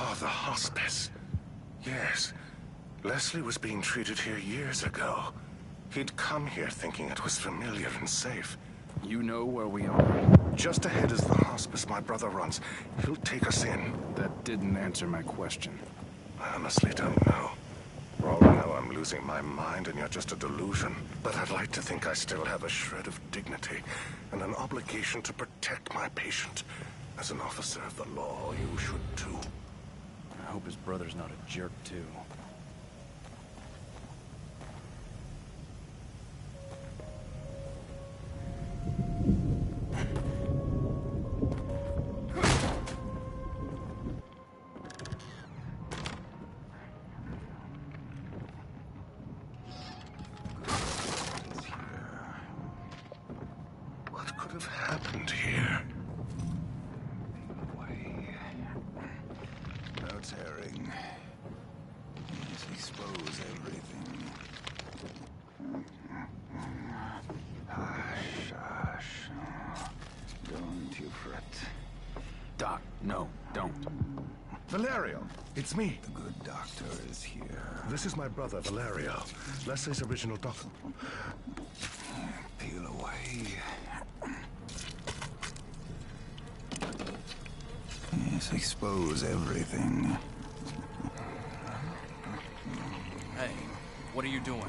Oh, the hospice. Yes. Leslie was being treated here years ago. He'd come here thinking it was familiar and safe. You know where we are? Just ahead is the hospice my brother runs. He'll take us in. That didn't answer my question. I honestly don't know. For all I know, I'm losing my mind and you're just a delusion. But I'd like to think I still have a shred of dignity and an obligation to protect my patient. As an officer of the law, you should too. I hope his brother's not a jerk, too. What could have happened here? Tearing. Let's expose everything. Hush, hush. Don't you fret. Doc, no, don't. Valerio, it's me. The good doctor is here. This is my brother, Valerio. Leslie's original doctor. Peel away. Yes, expose everything. Hey, what are you doing?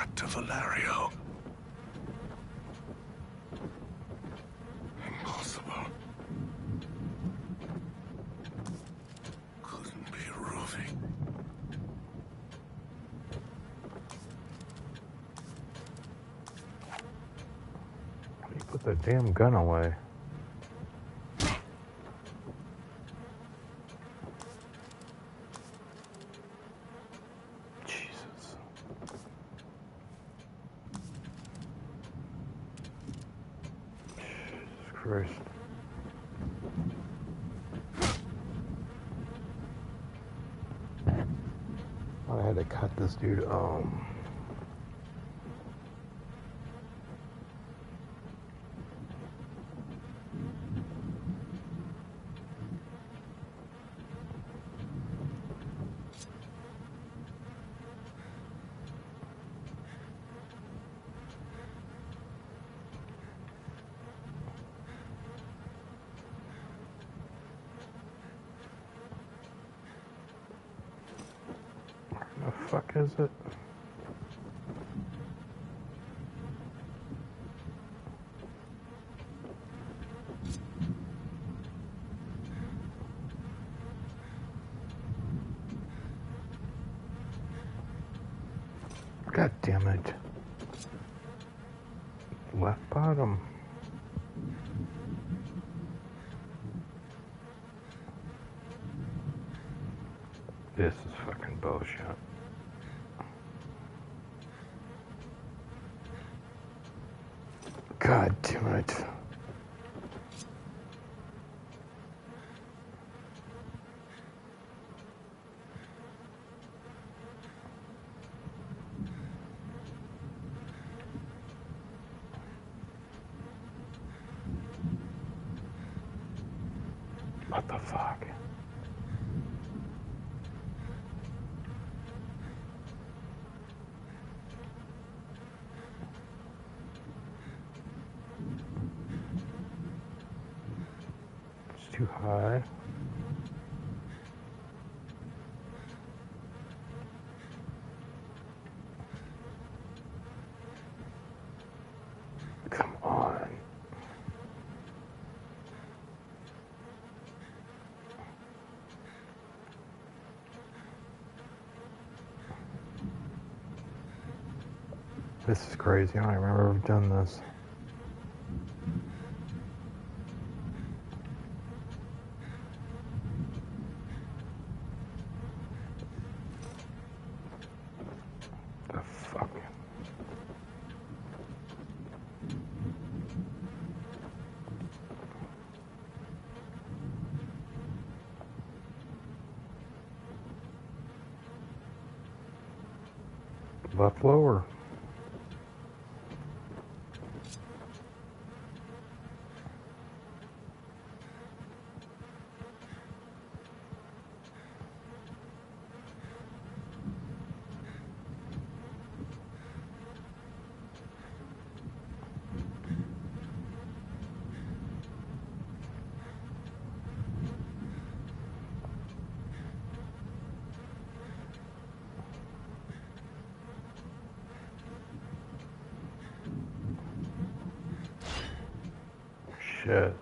that to Valerio? Impossible. Couldn't be Ruby. You put that damn gun away. Jesus. Jesus Christ. I had to cut this dude. The fuck is it? God damn it. Left bottom. This is fucking bullshit. God damn it. What the fuck? It's too high. Come on. This is crazy. I don't remember I've done this. The fuck? Left lower. Shit.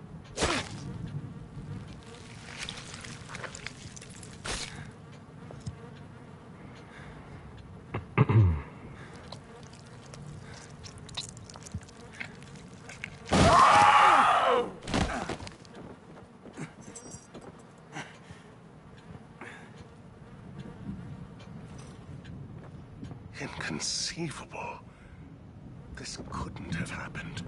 Inconceivable. This couldn't have happened.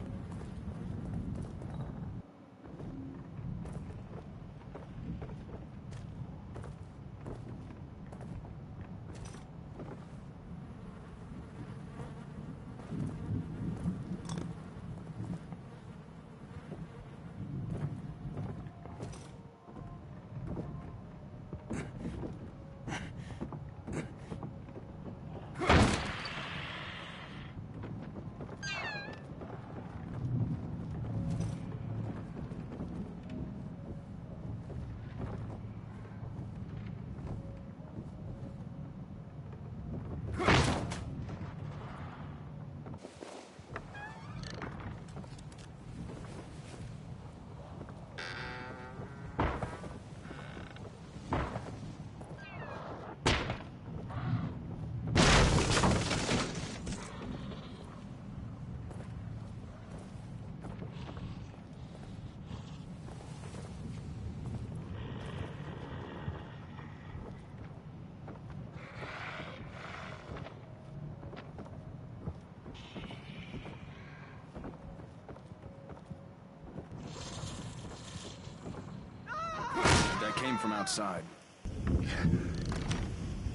came from outside.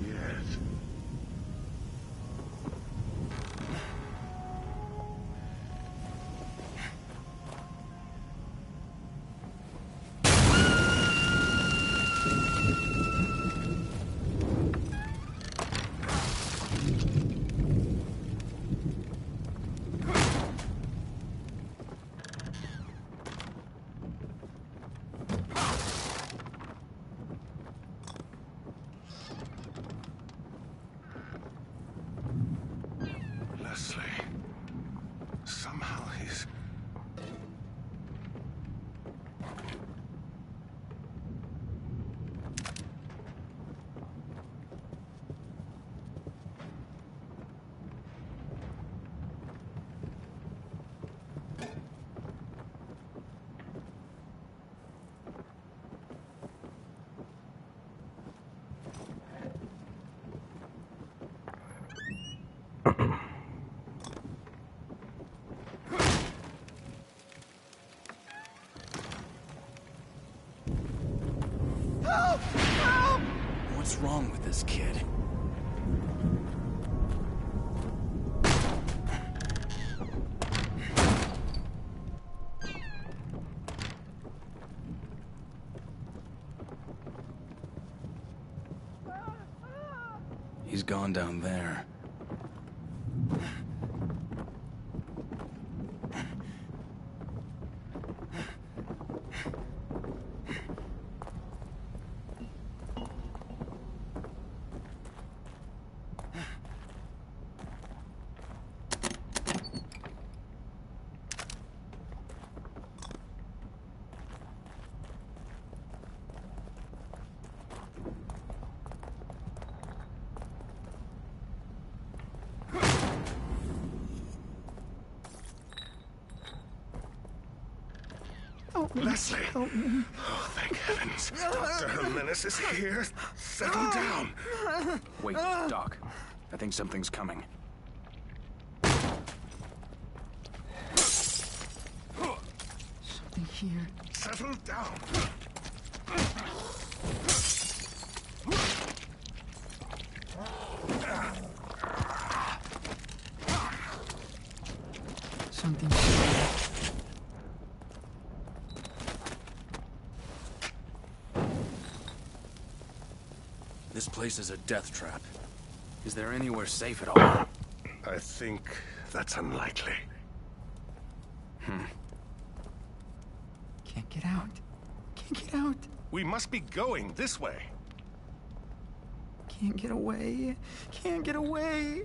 Yes. Leslie. Somehow he's... What's wrong with this kid? He's gone down there. Leslie! Oh, thank heavens. Dr. Jimenez is here. Settle down. Wait, Doc. I think something's coming. Something here. Settle down. Something here. This place is a death trap. Is there anywhere safe at all? I think that's unlikely. Can't get out. Can't get out. We must be going this way. Can't get away. Can't get away.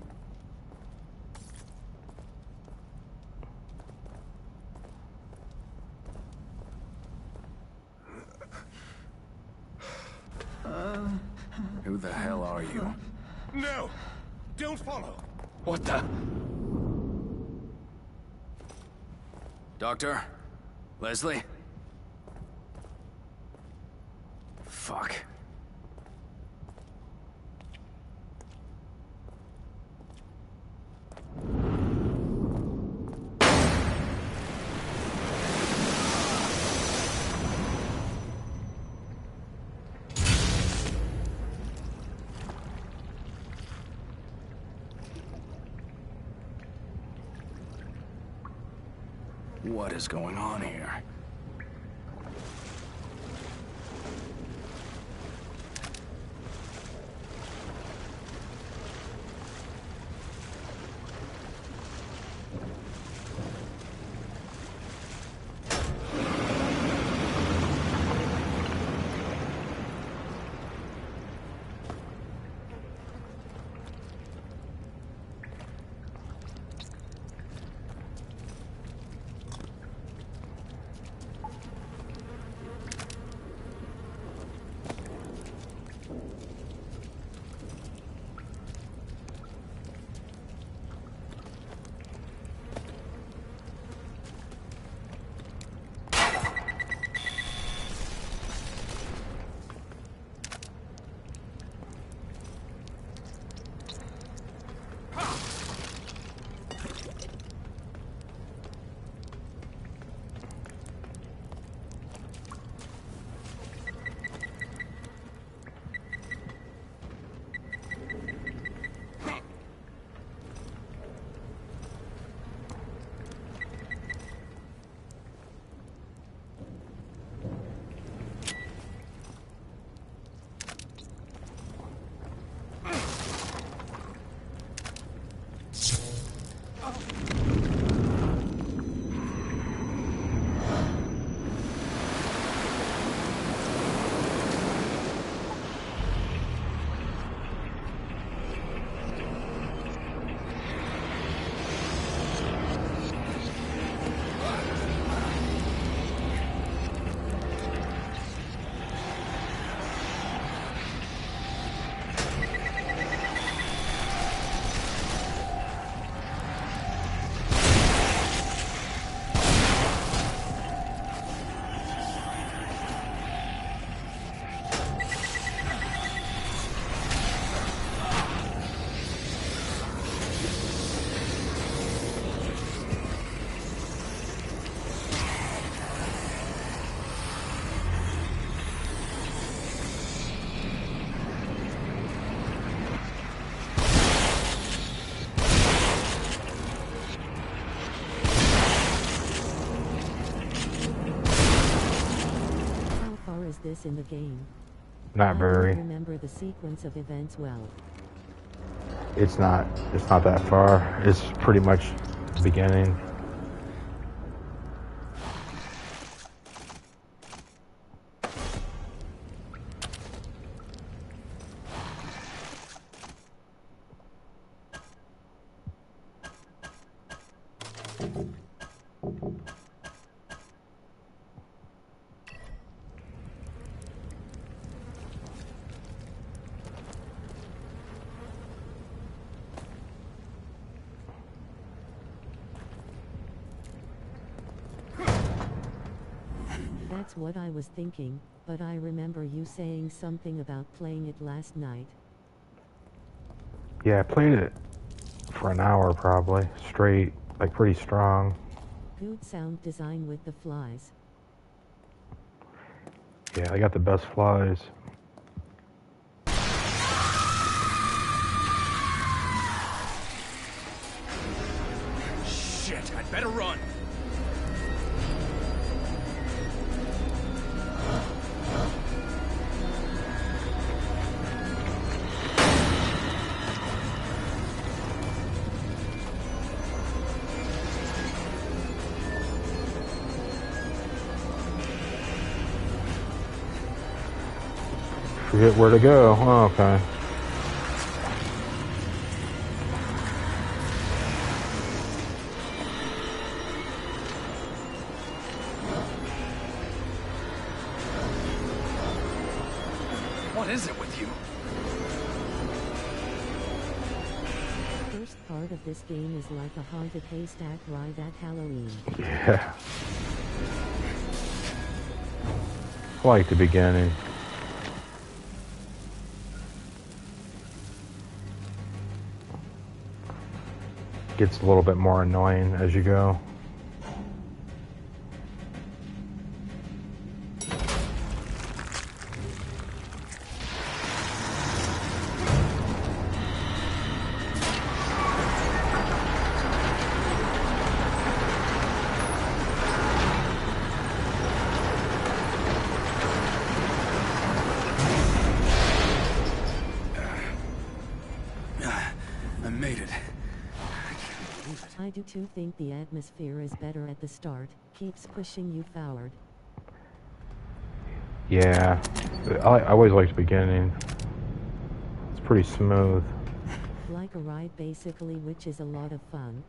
Who the hell are you? No! Don't follow! What the? Doctor? Leslie? Fuck. What is going on here? is this in the game? Not I don't very. remember the sequence of events well. It's not that far. It's pretty much the beginning. That's what I was thinking, but I remember you saying something about playing it last night. Yeah, I played it for an hour probably, straight, like pretty strong. Good sound design with the flies. Yeah, I got the best flies. Shit, I'd better run. Forget where to go. Oh, okay. What is it with you? First part of this game is like a haunted haystack ride at Halloween. Yeah. I like the beginning. Gets a little bit more annoying as you go. I made it. I do too think the atmosphere is better at the start, keeps pushing you forward. Yeah, I always like the beginning. It's pretty smooth. Like a ride basically, which is a lot of fun.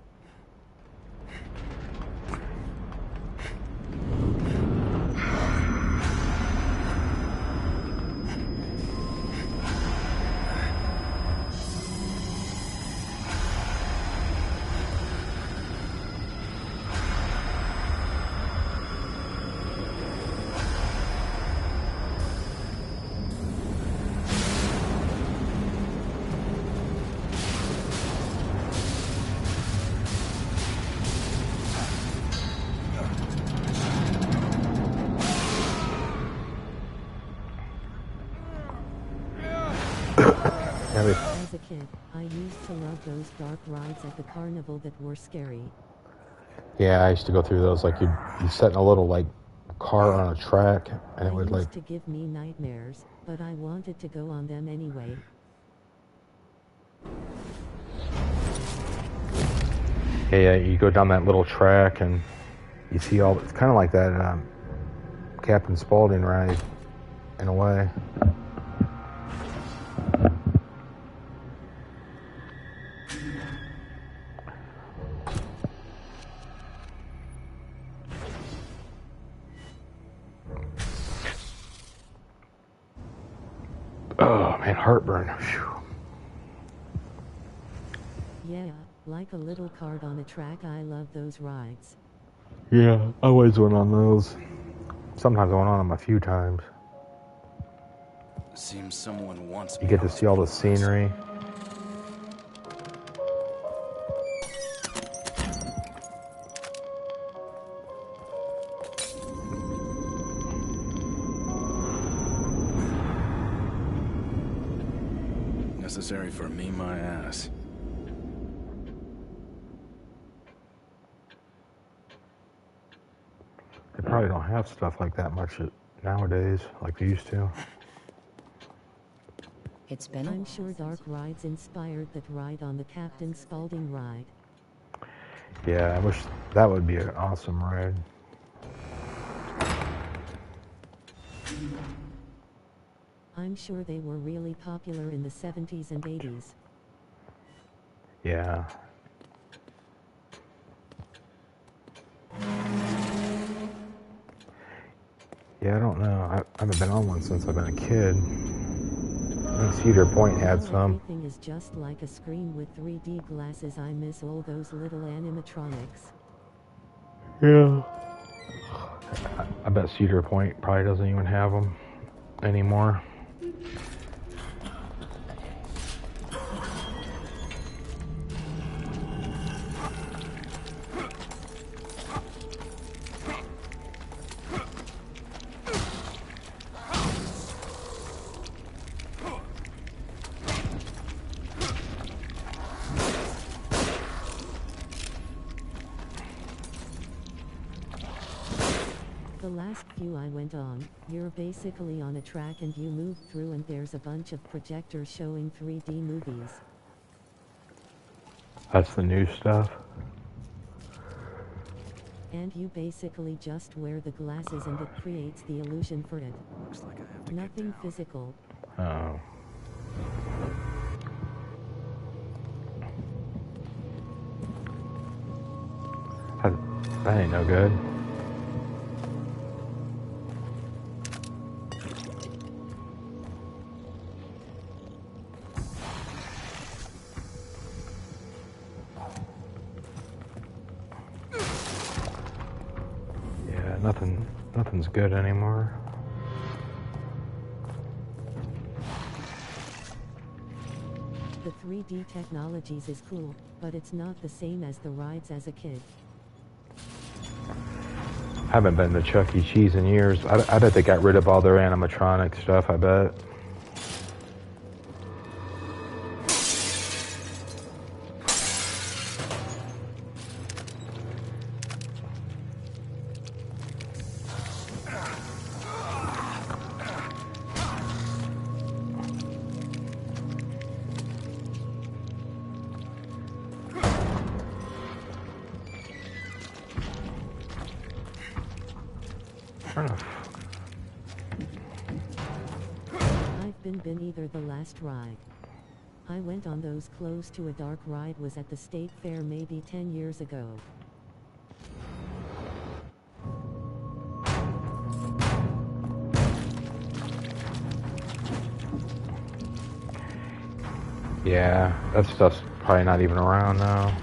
As a kid, I used to love those dark rides at the carnival that were scary. Yeah, I used to go through those. Like you set in a little like car on a track, and it would like. Used to give me nightmares, but I wanted to go on them anyway. Yeah, you go down that little track, and you see all. It's kind of like that Captain Spaulding ride, in a way. Oh man, heartburn. Whew. Yeah, like a little card on a track. I love those rides. Yeah, I always went on those. Sometimes I went on them a few times. Seems someone wants me. You get to see all the scenery. Necessary for me, my ass. They probably don't have stuff like that much nowadays like they used to. It's been a I'm while sure since Dark Rides inspired that ride on the Captain Spaulding ride. Yeah, I wish that would be an awesome ride. I'm sure they were really popular in the 70s and 80s. Yeah. Yeah, I don't know. I haven't been on one since I've been a kid. I think Cedar Point had Now some. everything is just like a screen with 3D glasses. I miss all those little animatronics. Yeah. I bet Cedar Point probably doesn't even have them anymore. The last few I went on, you're basically on a track and you move through and there's a bunch of projectors showing 3D movies. That's the new stuff. And you basically just wear the glasses and it creates the illusion for it. Looks like I have to Nothing get down. physical. Oh. That ain't no good. Yeah, nothing's good anymore. The 3D technologies is cool, but it's not the same as the rides as a kid. Haven't been to Chuck E. Cheese in years. I bet they got rid of all their animatronic stuff, I bet. I've been either the last ride. I went on those close to a dark ride was at the State Fair maybe 10 years ago. Yeah, that stuff's probably not even around now.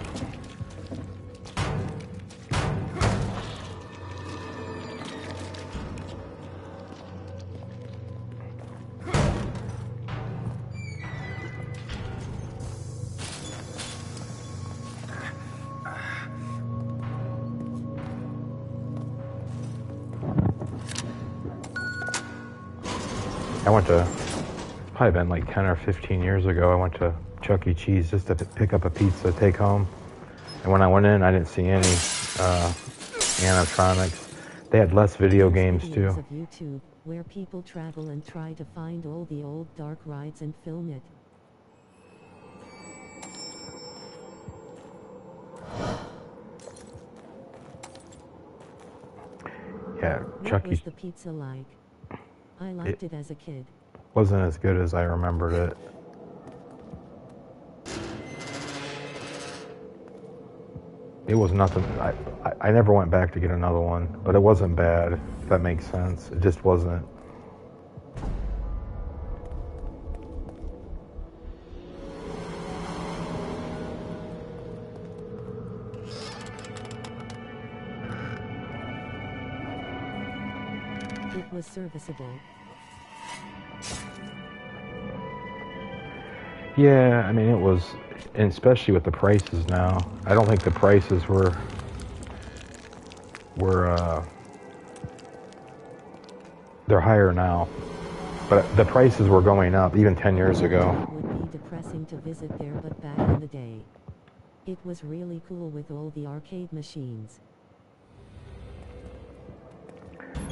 I went to, probably been like 10 or 15 years ago, I went to Chuck E. Cheese just to pick up a pizza to take home. And when I went in, I didn't see any animatronics. They had less video games Videos too. of YouTube, where people travel and try to find all the old dark rides and film it. Yeah, What Chuck E. was the pizza like? I liked it as a kid. wasn't as good as I remembered it. It was nothing. I never went back to get another one, but it wasn't bad, if that makes sense. It just wasn't. It was serviceable. Yeah, I mean, it was, and especially with the prices now. I don't think the prices were they're higher now, but the prices were going up even 10 years ago. It would be depressing to visit there, but back in the day, it was really cool with all the arcade machines.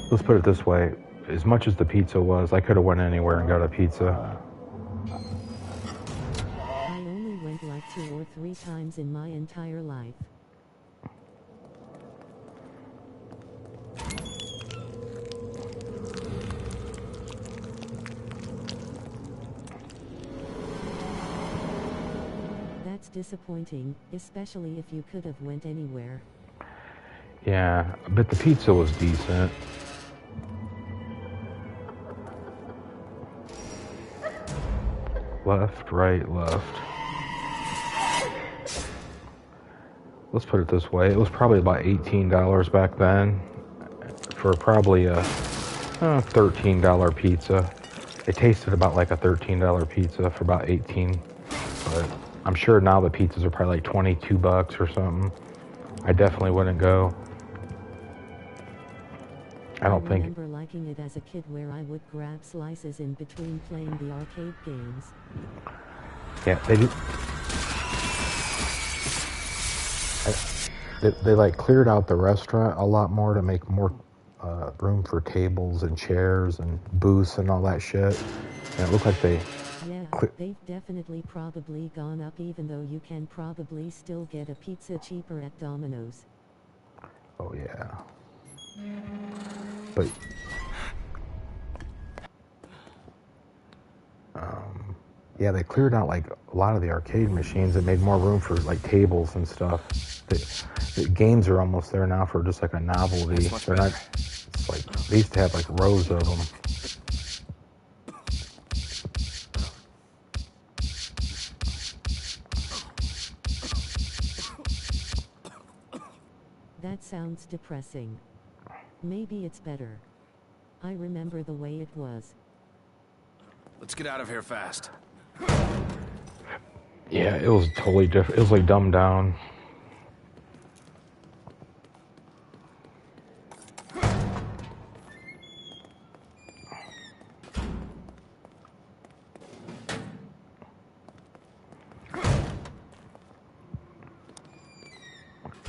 Let's put it this way. as much as the pizza was, I could have went anywhere and got a pizza. I only went like 2 or 3 times in my entire life. That's disappointing, especially if you could have went anywhere. Yeah, but the pizza was decent. Left, right, left. Let's put it this way. It was probably about $18 back then for probably a $13 pizza. It tasted about like a $13 pizza for about 18, but I'm sure now the pizzas are probably like 22 bucks or something. I definitely wouldn't go. I remember liking it as a kid where I would grab slices in between playing the arcade games. Yeah, they like cleared out the restaurant a lot more to make more room for tables and chairs and booths and all that shit. And it looked like they... Yeah, they've definitely probably gone up, even though you can probably still get a pizza cheaper at Domino's. Oh yeah. But yeah, they cleared out like a lot of the arcade machines and made more room for like tables and stuff. The games are almost there now for just like a novelty. They're not. It's like they used to have like rows of them. That sounds depressing. Maybe it's better. I remember the way it was. Let's get out of here fast. Yeah, it was totally different. It was like dumbed down.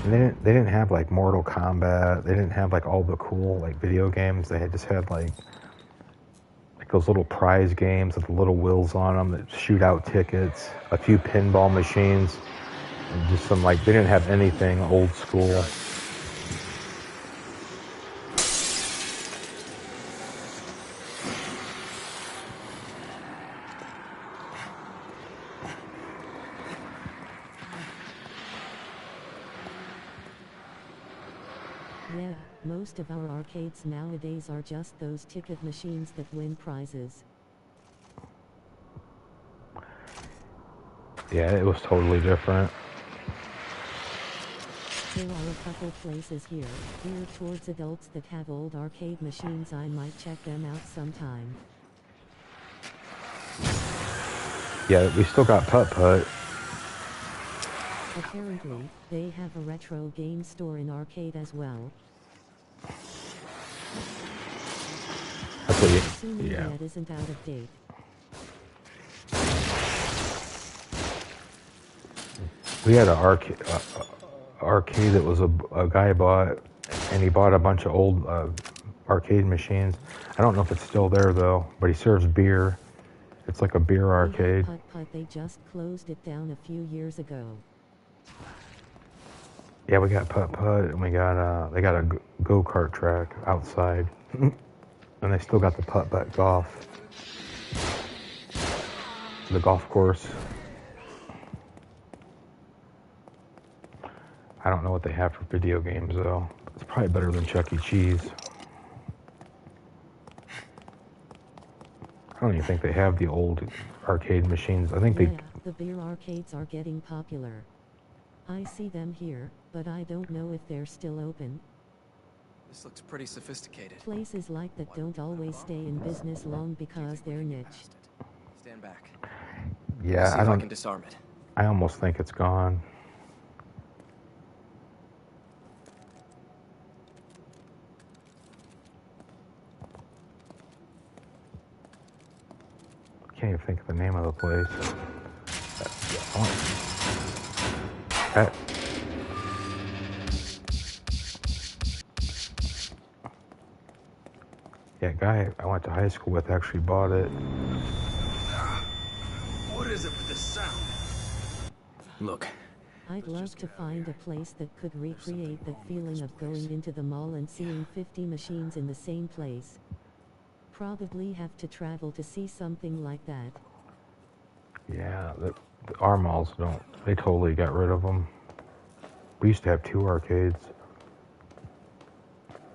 And they didn't have like Mortal Kombat. They didn't have like all the cool like video games. They just had like those little prize games with the little wheels on them that shoot out tickets, a few pinball machines, and just some like, they didn't have anything old school. Yeah, most of our arcades nowadays are just those ticket machines that win prizes. Yeah, it was totally different. There are a couple places here, geared towards adults that have old arcade machines. I might check them out sometime. Yeah, we still got Putt-Putt. Apparently, they have a retro game store in arcade as well. That's what Assuming yeah. that isn't out of date. We had an arcade that was a guy bought, and he bought a bunch of old arcade machines. I don't know if it's still there though, but he serves beer. It's like a beer arcade. Putt-Putt, they just closed it down a few years ago. Yeah, we got Putt-Putt, and we got they got a go-kart track outside, and they still got the Putt-Putt golf, the golf course. I don't know what they have for video games though. It's probably better than Chuck E. Cheese. I don't even think they have the old arcade machines. I think Yeah, the beer arcades are getting popular. I see them here, but I don't know if they're still open. This looks pretty sophisticated. Places like that don't always stay in business long because they're niche. Stand back. Yeah, See if I can disarm it. I almost think it's gone. Can't even think of the name of the place. Yeah, a guy I went to high school with actually bought it. What is it with this sound? Look, I'd love to find a place that could recreate that feeling of going into the mall and seeing 50 machines in the same place. Probably have to travel to see something like that. Yeah, our malls don't. They totally got rid of them. We used to have 2 arcades.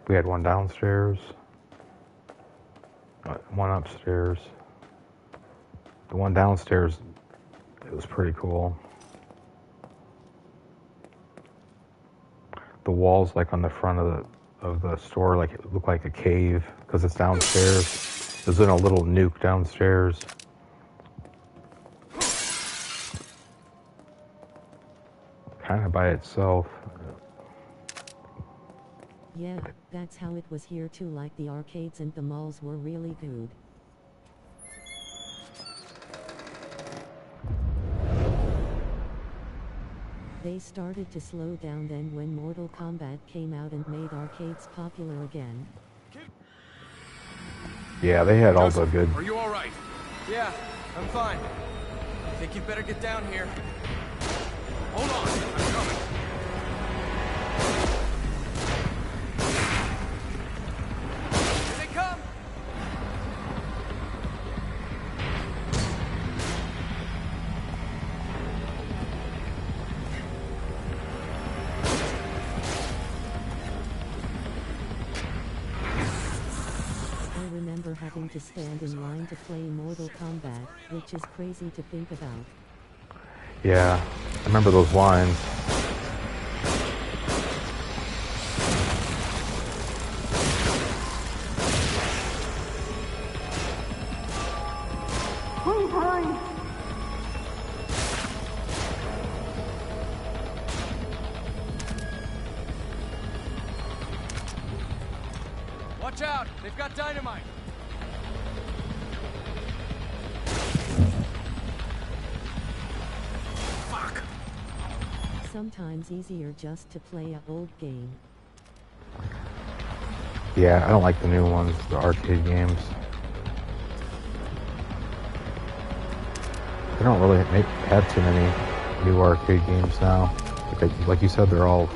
We had one downstairs, one upstairs. The one downstairs, it was pretty cool. The walls, like on the front of the store, like it looked like a cave because it's downstairs. There's in a little nuke downstairs. Kind of by itself. Yeah, that's how it was here too, like the arcades and the malls were really good. They started to slow down then when Mortal Kombat came out and made arcades popular again. Yeah, they had all the Joseph, good. are you all right? Yeah, I'm fine. I think you'd better get down here. Hold on, I'm coming. Here they come! I remember having to stand in line to play Mortal Kombat, which is crazy to think about. Yeah, I remember those lines. Watch out! They've got dynamite! Fuck! Sometimes easier just to play a old game. Yeah, I don't like the new ones, the arcade games. They don't really have too many new arcade games now. Like you said, they're all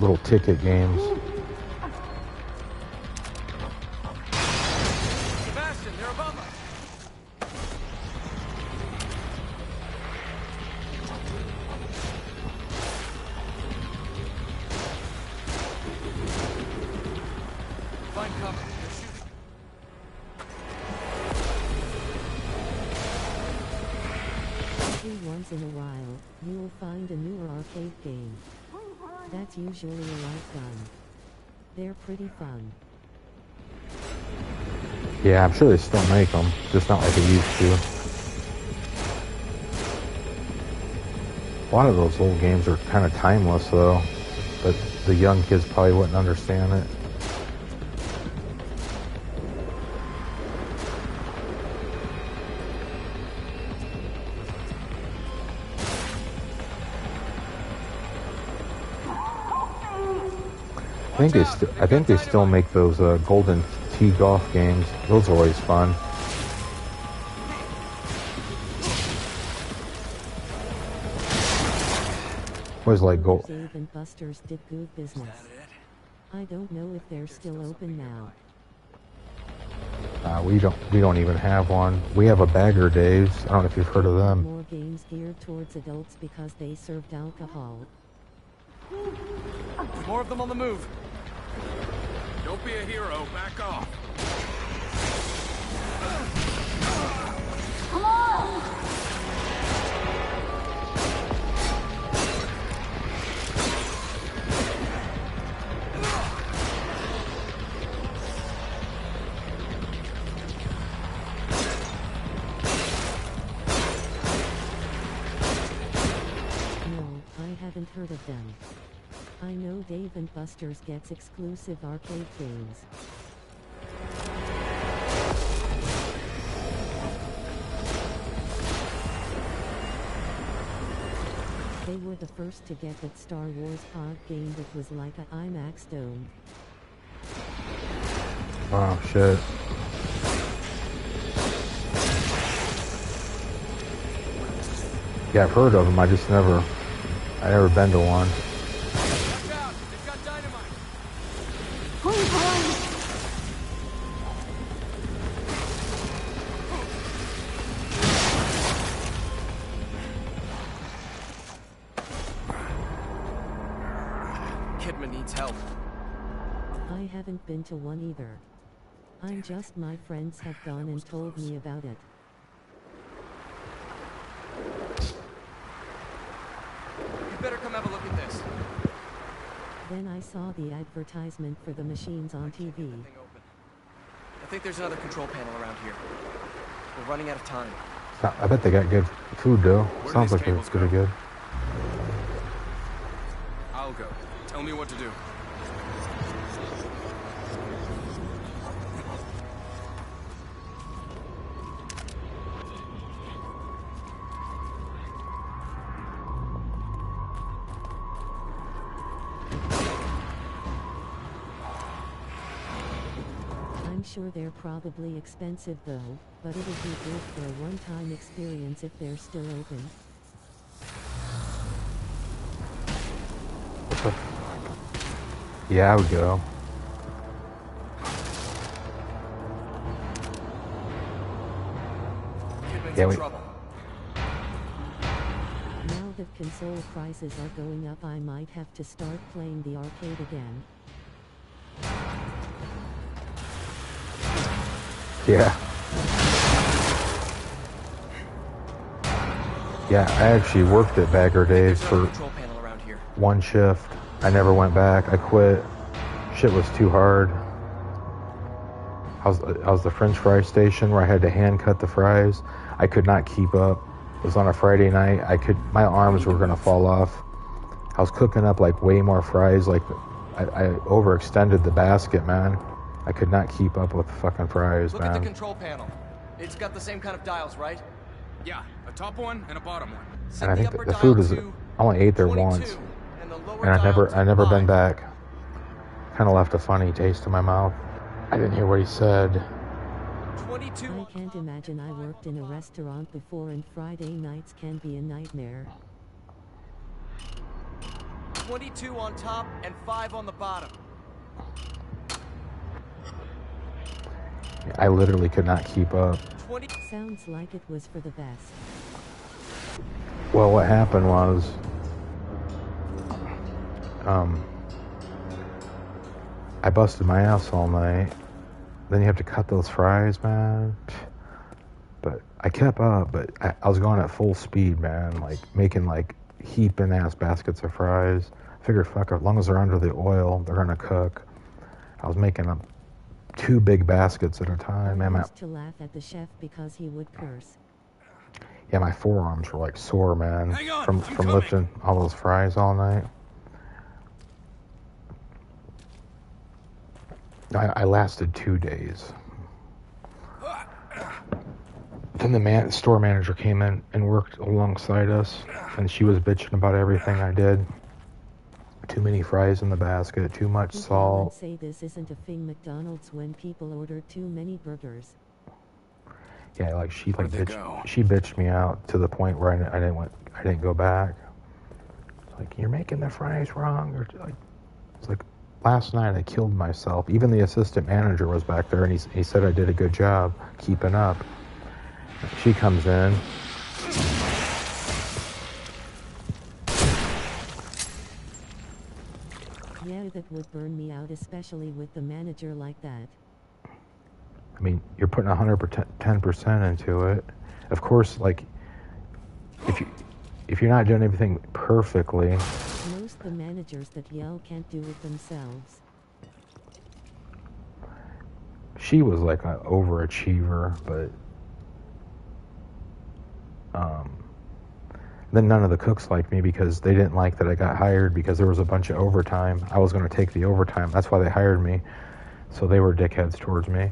little ticket games. Sebastian, they're above us! Find cover. They're shooting. Every once in a while, you'll find a newer arcade game. That's usually a light gun. They're pretty fun. Yeah, I'm sure they still make them, just not like they used to. A lot of those old games are kind of timeless, though, but the young kids probably wouldn't understand it. I think they still make those Golden Tee golf games. Those are always fun. Always like gold. Dave and Buster's did good business. I don't know if they're still open now. We don't even have one. We have a Bagger Dave's. I don't know if you've heard of them. More games geared towards adults because they served alcohol. There's more of them on the move. Don't be a hero, back off. No, I haven't heard of them. I know Dave and Buster's gets exclusive arcade games. They were the first to get that Star Wars pod game that was like a IMAX dome. Oh shit. Yeah, I've heard of them. I never been to one. Watch out! They've got dynamite! Kidman needs help. I haven't been to one either. I'm just my friends have gone and told me about it. You better come have a look at this. Then I saw the advertisement for the machines on TV. Thing open. I think there's another control panel around here. We're running out of time. I bet they got good food though. Where do Sounds these like cables it's pretty go? good. I'll go. Tell me what to do. I'm sure they're probably expensive though, but it'll be good for a one-time experience if they're still open. Yeah, I would go. Kidman's Yeah, in we- trouble. Now that console prices are going up, I might have to start playing the arcade again. Yeah. Yeah, I actually worked at Bagger Days There's another for control panel around here. one shift. I never went back. I quit. Shit was too hard. I was the French fry station where I had to hand cut the fries. I could not keep up. It was on a Friday night. My arms were gonna fall off. I was cooking up like way more fries. Like I overextended the basket, man. I could not keep up with the fucking fries, Look at the man. control panel. It's got the same kind of dials, right? Yeah, a top one and a bottom one. Set And I think upper the dial food is. to I only ate there 22, once, and the lower and I dial never to been 5. back. Kind of left a funny taste in my mouth. I didn't hear what he said. 22 I on can't top imagine and I 5 worked on in the a bottom. restaurant before and Friday nights can be a nightmare. 22 on top and 5 on the bottom. I literally could not keep up. 20. Sounds like it was for the best. Well, what happened was, I busted my ass all night. Then you have to cut those fries, man. But I kept up, but I was going at full speed, man. Like making like heaping ass baskets of fries. I figured, fuck, as long as they're under the oil, they're gonna cook. I was making up 2 big baskets at a time, I man. used to laugh at the chef because he would curse. Yeah, my forearms were like sore, man, Hang on, from I'm from coming. lifting all those fries all night. I lasted 2 days. Then the store manager came in and worked alongside us, and she was bitching about everything I did. Too many fries in the basket, too much People salt. say this isn't a thing McDonald's when people order too many burgers. Yeah, like she Where'd they go? bitched me out to the point where I didn't go back. It's like, you're making the fries wrong, or like, it's like last night I killed myself. Even the assistant manager was back there, and he said I did a good job keeping up. She comes in. Yeah, that would burn me out, especially with the manager like that. I mean, you're putting 110% into it. Of course, like if you're not doing everything perfectly, Most the managers that yell can't do it themselves. she was like an overachiever, but then none of the cooks liked me because they didn't like that I got hired because there was a bunch of overtime. I was going to take the overtime. That's why they hired me. So they were dickheads towards me.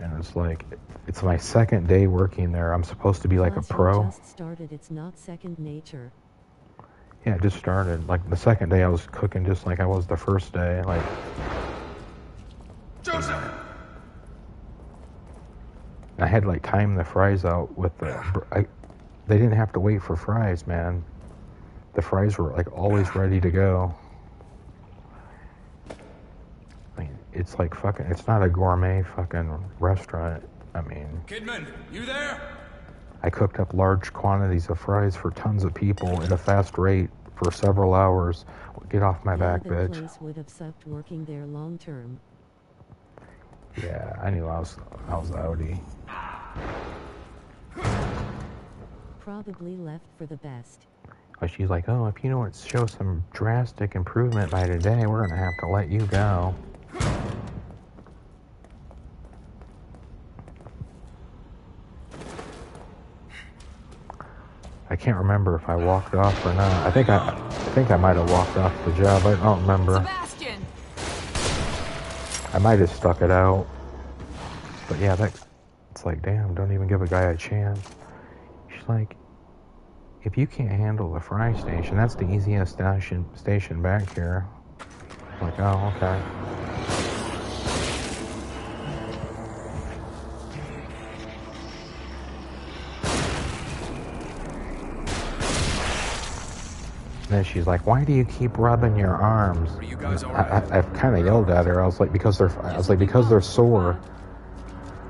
And it's like, it's my second day working there. I'm supposed to be like a Plus, you pro. just started, it's not second nature. Yeah, it just started. Like the second day I was cooking just like I was the first day. Like, Joseph! I had to like time the fries out with they didn't have to wait for fries, man. The fries were like always ready to go. I mean, it's like fucking, it's not a gourmet fucking restaurant. I mean, Kidman, you there? I cooked up large quantities of fries for tons of people at a fast rate for several hours. Get off my back, The bitch. place would have sucked working there long term. Yeah, I knew I was outie. Probably left for the best. But she's like, oh, if you don't show some drastic improvement by today, we're gonna have to let you go. I can't remember if I walked off or not. I think I might have walked off the job. I don't remember. Sebastian! I might have stuck it out. But yeah, it's like, damn, don't even give a guy a chance. She's like, if you can't handle the fry station, that's the easiest station back here. I'm like, oh, okay. Then she's like, why do you keep rubbing your arms? Are you guys all right? I've kind of yelled at her. I was like, because they're sore.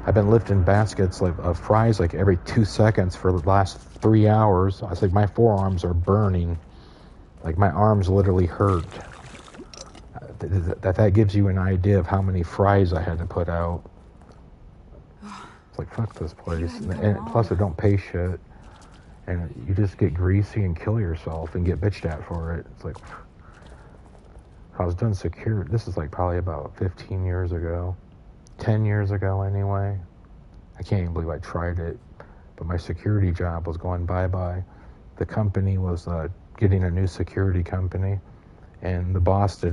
I've been lifting baskets of fries like every 2 seconds for the last 3 hours. I was like, my forearms are burning. Like my arms literally hurt. That gives you an idea of how many fries I had to put out. It's like, fuck this place. And plus it don't pay shit. And you just get greasy and kill yourself and get bitched at for it. It's like, I was done secure. This is like probably about 15 years ago. 10 years ago anyway. I can't even believe I tried it. But my security job was going bye-bye. The company was getting a new security company. And the boss is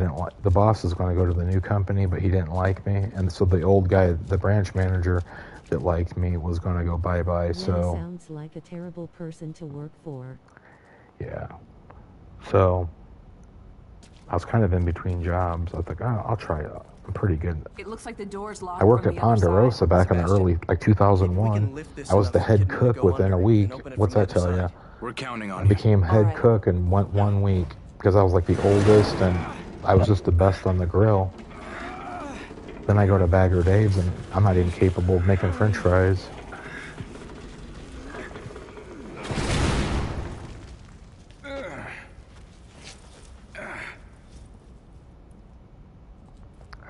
going to go to the new company, but he didn't like me. And so the old guy, the branch manager that liked me, was going to go bye-bye. Yeah, so sounds like a terrible person to work for. yeah. So I was kind of in between jobs. I was like, oh, I'll try it. I'm pretty good. It looks like the door's locked. I worked from at the other Ponderosa side. back in the Sebastian, early, like maybe we 2001. can lift this I was enough the that head Kidman will cook go within under a and week. open it What's from that the tell other you? side. We're counting I on you. became head Alright. cook in one week because I was like the oldest and I was just the best on the grill. Then I go to Bagger Dave's and I'm not even capable of making French fries.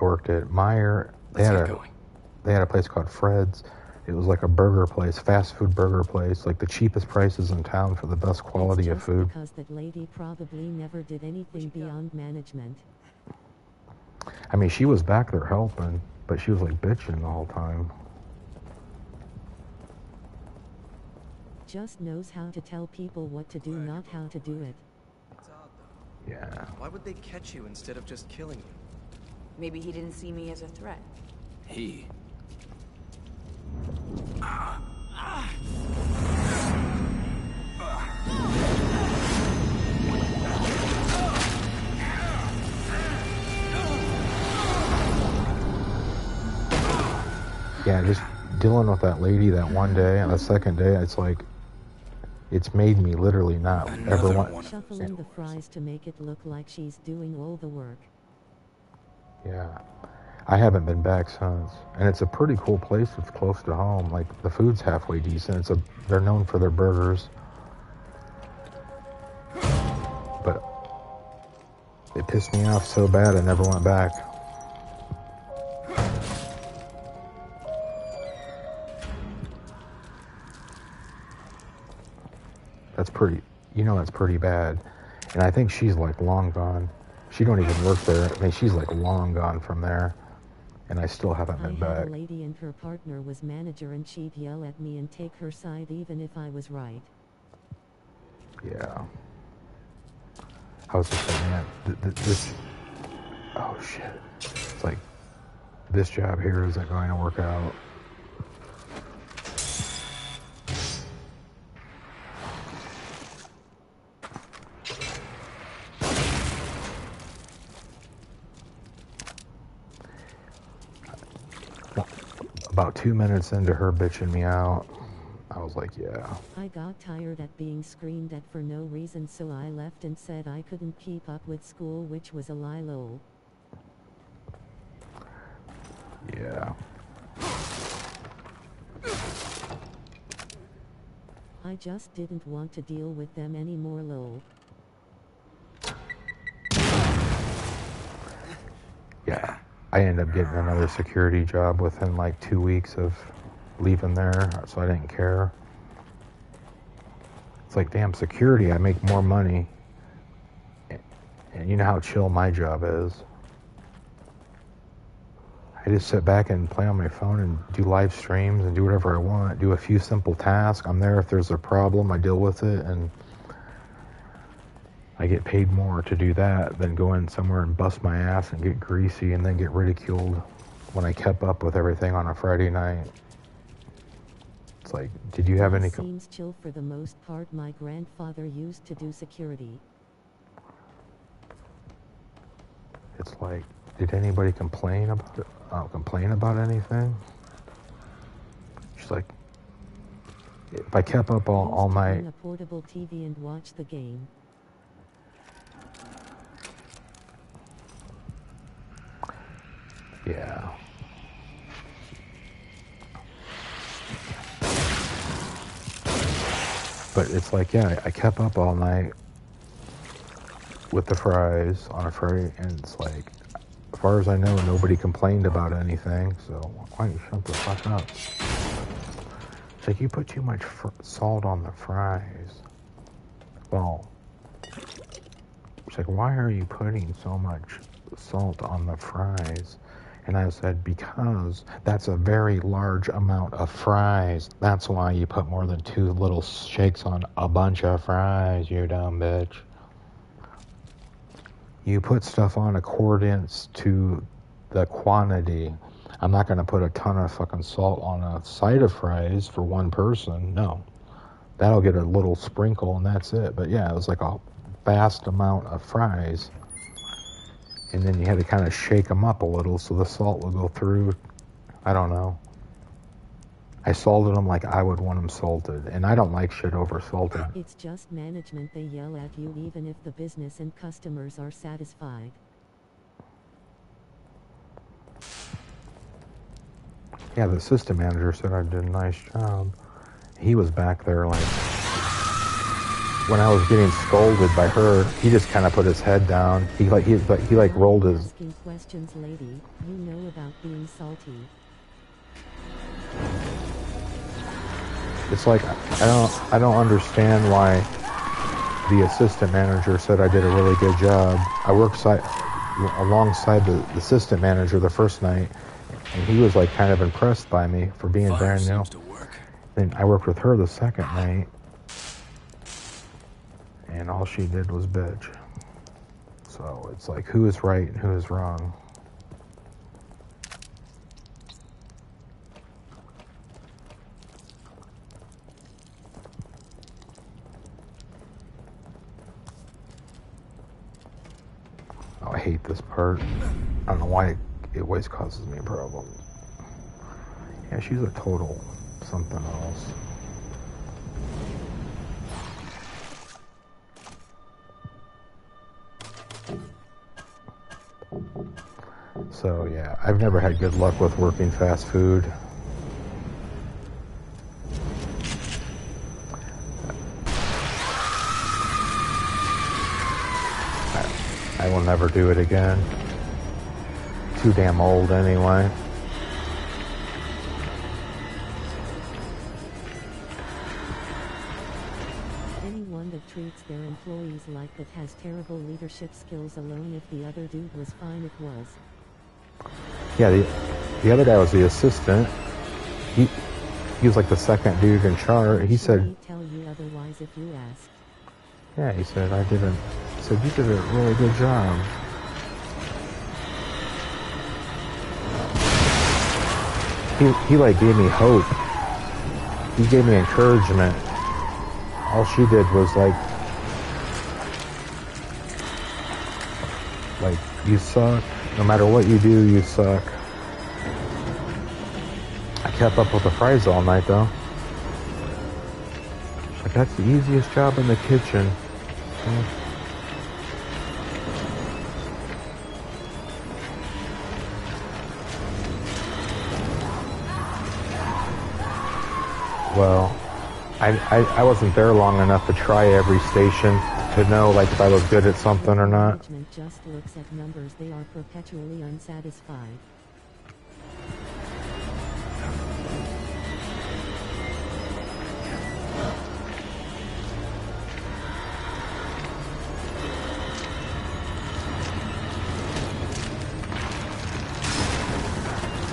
I worked at Meyer. They Let's had get going. They had a place called Fred's. It was like a burger place, fast food burger place, like the cheapest prices in town for the best quality It's of just food. because that lady probably never did anything beyond management. I mean, she was back there helping, but she was like bitching the whole time. Just knows how to tell people what to do, not how to do it. It's odd, though. Yeah. Why would they catch you instead of just killing you? Maybe he didn't see me as a threat. He. Yeah, just dealing with that lady that one day and the second day, it's like, it's made me literally not ever Another want. one. Shuffling the fries to make it look like she's doing all the work. Yeah. I haven't been back since. And it's a pretty cool place. It's close to home. Like, the food's halfway decent. They're known for their burgers. But it pissed me off so bad I never went back. That's pretty bad. And I think she's like long gone. She don't even work there. I mean, she's like long gone from there. And I still haven't I been had back. a lady and her partner was manager and she'd yell at me and take her side even if I was right. Yeah. I was just like, man, this, oh shit. It's like, this job here isn't going to work out. About 2 minutes into her bitching me out, I was like, yeah. I got tired at being screamed at for no reason, so I left and said I couldn't keep up with school, which was a lie, lol. Yeah. I just didn't want to deal with them anymore, lol. Yeah. I ended up getting another security job within like 2 weeks of leaving there, so I didn't care. It's like, damn, security, I make more money. And you know how chill my job is. I just sit back and play on my phone and do live streams and do whatever I want, do a few simple tasks. I'm there if there's a problem, I deal with it, and I get paid more to do that than go in somewhere and bust my ass and get greasy and then get ridiculed when I kept up with everything on a Friday night. It's like, did you have any... Seems chill for the most part. My grandfather used to do security. It's like, did anybody complain about it? Complain about anything? She's like, if I kept up all night... Bring a portable TV and watch the game. Yeah. But it's like, yeah, I kept up all night with the fries on a Friday, and it's like, as far as I know, nobody complained about anything, so why don't you shut the fuck up? It's like, you put too much salt on the fries. Well, it's like, why are you putting so much salt on the fries? And I said, because that's a very large amount of fries. That's why you put more than 2 little shakes on a bunch of fries, you dumb bitch. You put stuff on accordance to the quantity. I'm not going to put a ton of fucking salt on a side of fries for one person. No. That'll get a little sprinkle and that's it. But yeah, it was like a vast amount of fries. And then you had to kind of shake them up a little so the salt will go through. I don't know. I salted them like I would want them salted. And I don't like shit over salted. It's just management. They yell at you even if the business and customers are satisfied. Yeah, the system manager said I did a nice job. He was back there like... When I was getting scolded by her, he just kind of put his head down. He rolled his... Asking questions, lady. You know about being salty. It's like, I don't understand why the assistant manager said I did a really good job. I worked alongside the assistant manager the first night, and he was like kind of impressed by me for being brand new. Then I worked with her the second night, and all she did was bitch. So it's like, who is right and who is wrong? Oh, I hate this part. I don't know why it always causes me problems. Yeah, she's a total something else. So yeah, I've never had good luck with working fast food. I will never do it again. Too damn old anyway. Anyone that treats their employees like that has terrible leadership skills alone. If the other dude was fine, it was. Yeah, the other guy was the assistant. He was like the second dude in charge. He said, He'd tell you otherwise if you asked. yeah, he said, he said, you did a really good job. He like gave me hope. He gave me encouragement. All she did was like, you suck. No matter what you do, you suck. I kept up with the fries all night, though. Like, that's the easiest job in the kitchen. Yeah. Well, I wasn't there long enough to try every station to know, like, if I was good at something or not. Management just looks at numbers. They are perpetually unsatisfied.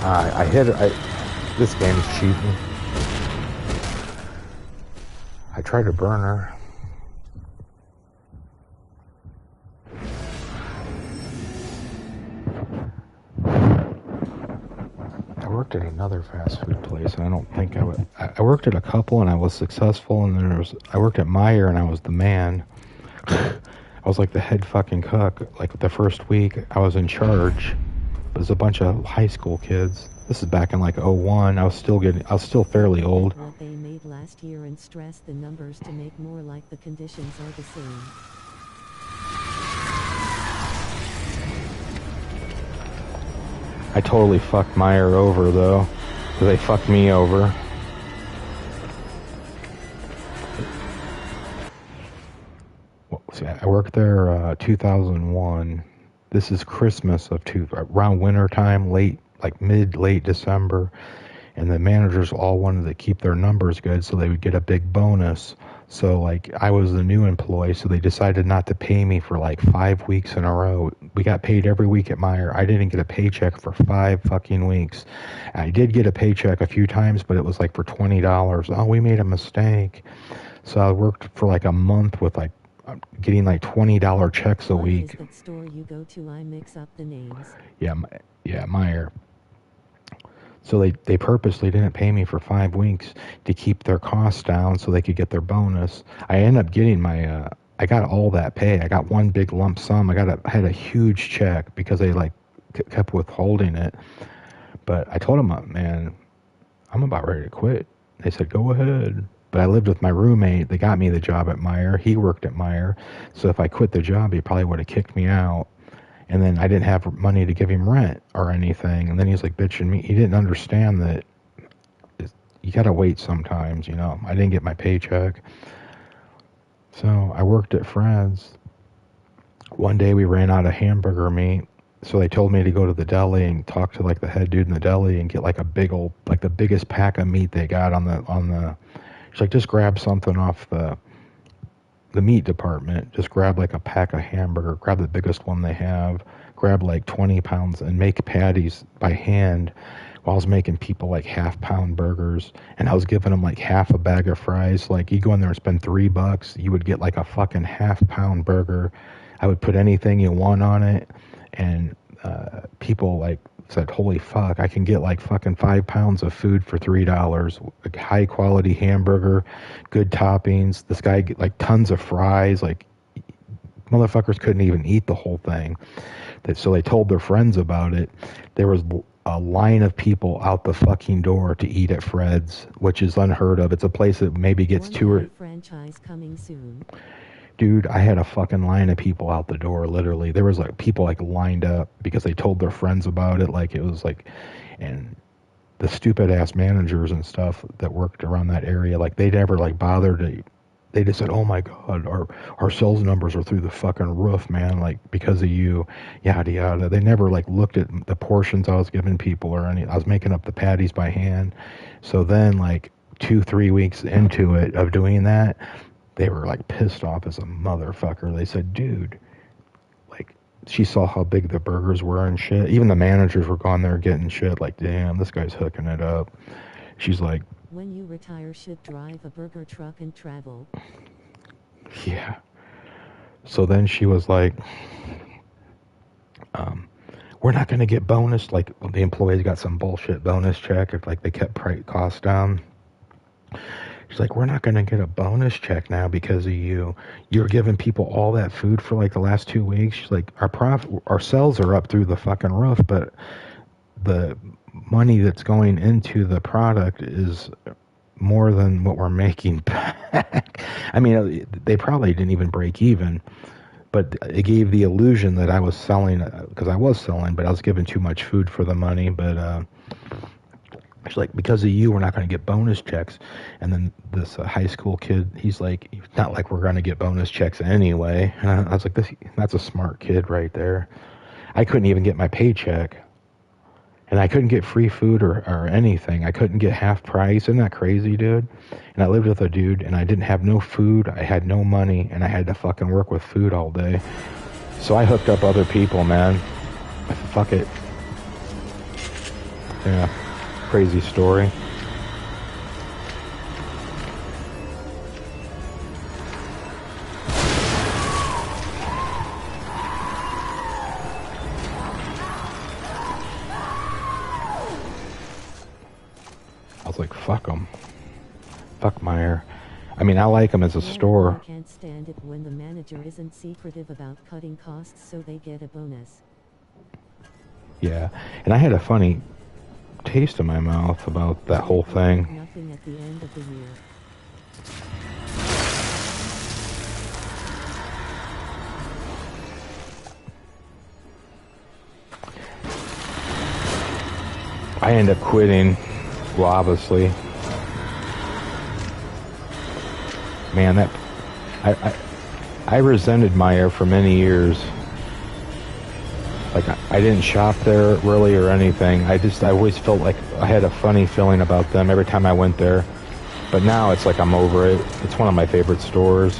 I hit it. This game's cheating. I tried to burn her. I worked at another fast food place, and I don't think I would. I worked at a couple, and I was successful, and then I worked at Meijer, and I was the man. I was like the head fucking cook. Like the first week, I was in charge. It was a bunch of high school kids. This is back in like '01. I was still fairly old. What they made last year and stress the numbers to make more like the conditions are the same. I totally fucked Meijer over though. They fucked me over. See, I worked there 2001. This is Christmas of around winter time, late December, and the managers all wanted to keep their numbers good so they would get a big bonus. So like I was the new employee, so they decided not to pay me for like 5 weeks in a row. We got paid every week at Meijer. I didn't get a paycheck for 5 fucking weeks. I did get a paycheck a few times, but it was like for $20. Oh, we made a mistake. So I worked for like a month with like getting like $20 checks a week. What is that store you go to? I mix up the names. Yeah, Meijer. So they purposely didn't pay me for 5 weeks to keep their costs down so they could get their bonus. I ended up getting I got all that pay. I got one big lump sum. I had a huge check because they like kept withholding it. But I told them, man, I'm about ready to quit. They said, go ahead. But I lived with my roommate. They got me the job at Meijer. He worked at Meijer. So if I quit the job, he probably would have kicked me out. And then I didn't have money to give him rent or anything. And then he's like bitching me. He didn't understand that you got to wait sometimes, you know. I didn't get my paycheck. So I worked at Fred's. One day we ran out of hamburger meat. So they told me to go to the deli and talk to like the head dude in the deli and get like a big old, like the biggest pack of meat they got on the, she's like, just grab something off the meat department. Just grab like a pack of hamburger, grab the biggest one they have, grab like 20 pounds and make patties by hand while I was making people like half-pound burgers. And I was giving them like half a bag of fries. Like you go in there and spend $3, you would get like a fucking half-pound burger. I would put anything you want on it. And people like said, holy fuck, I can get like fucking 5 pounds of food for $3. Like high quality hamburger, good toppings. This guy get like tons of fries. Like motherfuckers couldn't even eat the whole thing. So they told their friends about it. There was a line of people out the fucking door to eat at Fred's, which is unheard of. It's a place that maybe gets two or... franchise coming soon. Dude, I had a fucking line of people out the door, literally. There was like people like lined up because they told their friends about it. Like it was like, and the stupid ass managers and stuff that worked around that area, like they never like bothered to, they just said, oh my God, our sales numbers are through the fucking roof, man. Like because of you, yada, yada. They never like looked at the portions I was giving people or any, I was making up the patties by hand. So then like 2-3 weeks into it of doing that, they were like pissed off as a motherfucker. They said, dude, like she saw how big the burgers were and shit. Even the managers were gone there getting shit. Like, damn, this guy's hooking it up. She's like, when you retire, should drive a burger truck and travel. Yeah. So then she was like, we're not going to get bonus. Like the employees got some bullshit bonus check if like they kept costs down. She's like, we're not going to get a bonus check now because of you. You're giving people all that food for like the last 2 weeks. She's like, our sales are up through the fucking roof, but the money that's going into the product is more than what we're making back. I mean, they probably didn't even break even, but it gave the illusion that I was selling, because I was selling, but I was giving too much food for the money. But she's like, because of you, we're not going to get bonus checks. And then this high school kid, he's like, it's not like we're going to get bonus checks anyway. And I was like, that's a smart kid right there. I couldn't even get my paycheck. And I couldn't get free food or anything. I couldn't get half price. Isn't that crazy, dude? And I lived with a dude, and I didn't have no food. I had no money, and I had to fucking work with food all day. So I hooked up other people, man. Fuck it. Yeah. Crazy story. I was like, fuck him. Fuck Meyer. I mean, I like him as a store. I can't stand it when the manager isn't secretive about cutting costs so they get a bonus. Yeah. And I had a funny taste in my mouth about that whole thing. Nothing at the end of the year. I end up quitting. Well, obviously. Man, that I resented Meyer for many years. Like, I didn't shop there really or anything. I always felt like I had a funny feeling about them every time I went there. But now it's like I'm over it. It's one of my favorite stores.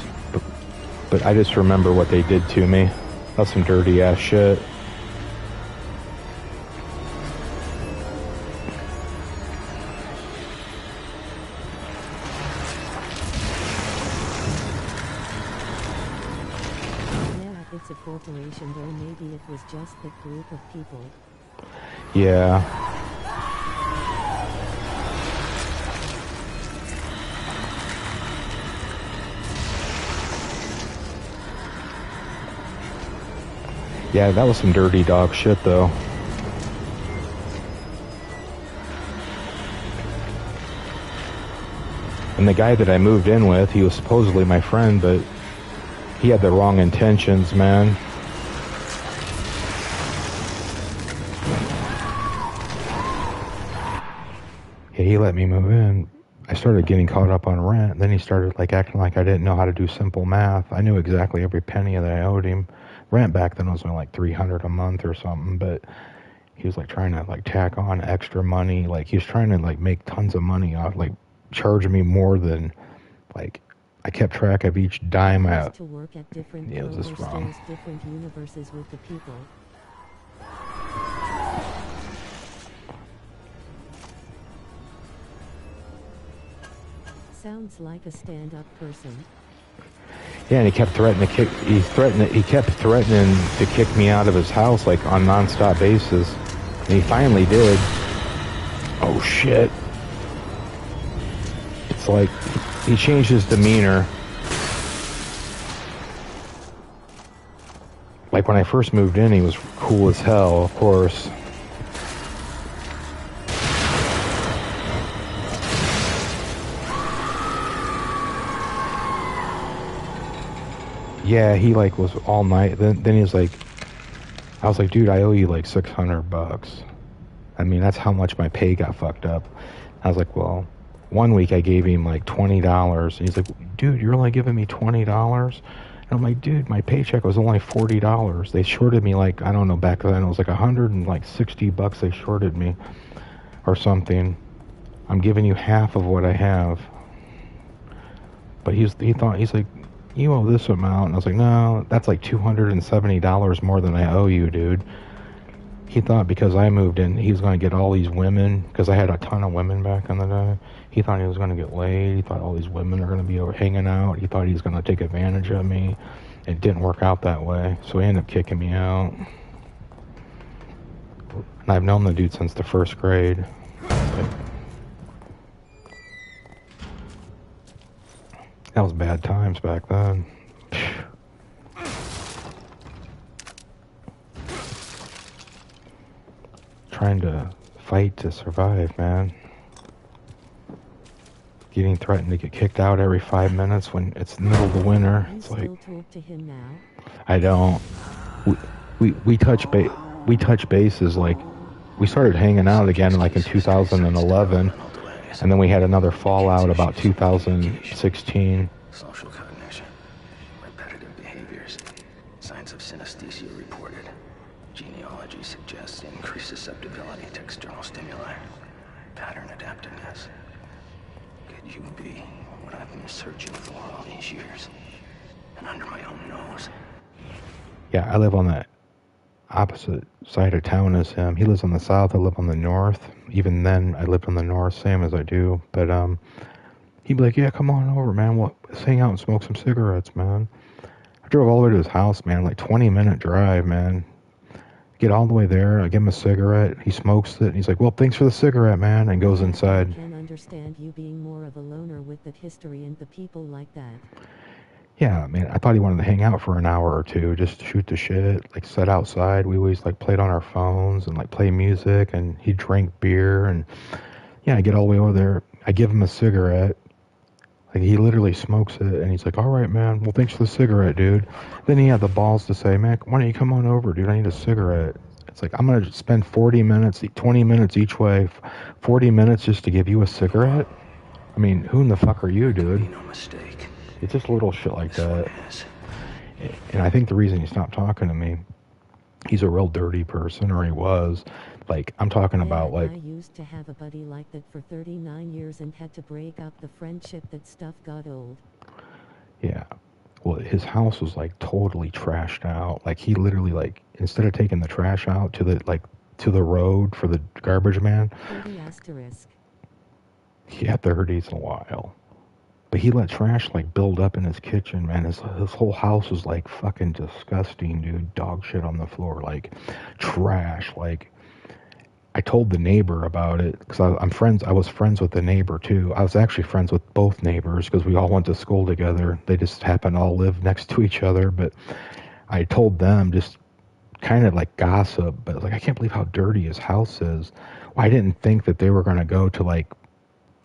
But I just remember what they did to me. That's some dirty ass shit. It's a corporation, though maybe it was just the group of people. Yeah. Yeah, that was some dirty dog shit, though. And the guy that I moved in with, he was supposedly my friend, but he had the wrong intentions, man. Yeah, he let me move in. I started getting caught up on rent. Then he started like acting like I didn't know how to do simple math. I knew exactly every penny that I owed him. Rent back then was only like $300 a month or something, but he was like trying to like tack on extra money. Like he was trying to like make tons of money off, like charging me more than like. I kept track of each dime I to work at different yeah, was this wrong? stores, different universes with the people. Sounds like a stand-up person. Yeah, and he kept threatening to kick. He kept threatening to kick me out of his house like on non-stop basis. And he finally did. Oh shit! It's like he changed his demeanor. Like when I first moved in, he was cool as hell, of course. Yeah, he like was all night. Then he was like, I was like, dude, I owe you like $600. I mean, that's how much my pay got fucked up. I was like, well, one week I gave him like $20. And he's like, dude, you're only giving me $20? And I'm like, dude, my paycheck was only $40. They shorted me like, I don't know, back then it was like $160 they shorted me or something. I'm giving you half of what I have. But he's like, you owe this amount. And I was like, no, that's like $270 more than I owe you, dude. He thought because I moved in, he was going to get all these women, because I had a ton of women back in the day. He thought he was going to get laid. He thought all these women are going to be over hanging out. He thought he was going to take advantage of me. It didn't work out that way, so he ended up kicking me out. And I've known the dude since the first grade. That was bad times back then. trying to fight to survive, man. Getting threatened to get kicked out every 5 minutes when it's the middle of the winter. It's like, talk to him now? I don't. We touch bases, like, we started hanging out again like in 2011, and then we had another fallout about 2016. Social cognition. Repetitive behaviors. Signs of synesthesia reported. Genealogy suggests increased susceptibility to external stimuli. Pattern adaptiveness. Could you be what I've been searching for all these years? And under my own nose. Yeah, I live on the opposite side of town as him. He lives on the south, I live on the north. Even then, I lived on the north, same as I do. But he'd be like, yeah, come on over, man. Let's hang out and smoke some cigarettes, man. I drove all the way to his house, man, like 20-minute drive, man. Get all the way there, I give him a cigarette, he smokes it, and he's like, well, thanks for the cigarette, man, and goes inside. I can understand you being more of a loner with that history and the people like that. Yeah, man, I thought he wanted to hang out for an hour or two, just to shoot the shit, like sit outside. We always like played on our phones and like play music, and he drank beer, and yeah, I get all the way over there, I give him a cigarette, like he literally smokes it, and he's like, all right, man, well, thanks for the cigarette, dude. Then he had the balls to say, man, why don't you come on over, dude, I need a cigarette. It's like, I'm going to spend 40 minutes, 20 minutes each way, 40 minutes just to give you a cigarette? I mean, who in the fuck are you, dude? No mistake. It's just little shit like that. And I think the reason he stopped talking to me, he's a real dirty person, or he was. Like, I'm talking about, like... I used to have a buddy like that for 39 years and had to break up the friendship. That stuff got old. Yeah. Well, his house was, like, totally trashed out. Like, he literally, like, instead of taking the trash out to the, like, to the road for the garbage man... 30 asterisk. He had 30s in a while. But he let trash, like, build up in his kitchen, man. His whole house was, like, fucking disgusting, dude. Dog shit on the floor, like, trash. Like, I told the neighbor about it, because I was friends with the neighbor, too. I was actually friends with both neighbors, because we all went to school together. They just happened to all live next to each other, but I told them, just kind of like gossip, but I was like, I can't believe how dirty his house is. Well, I didn't think that they were going to go to, like,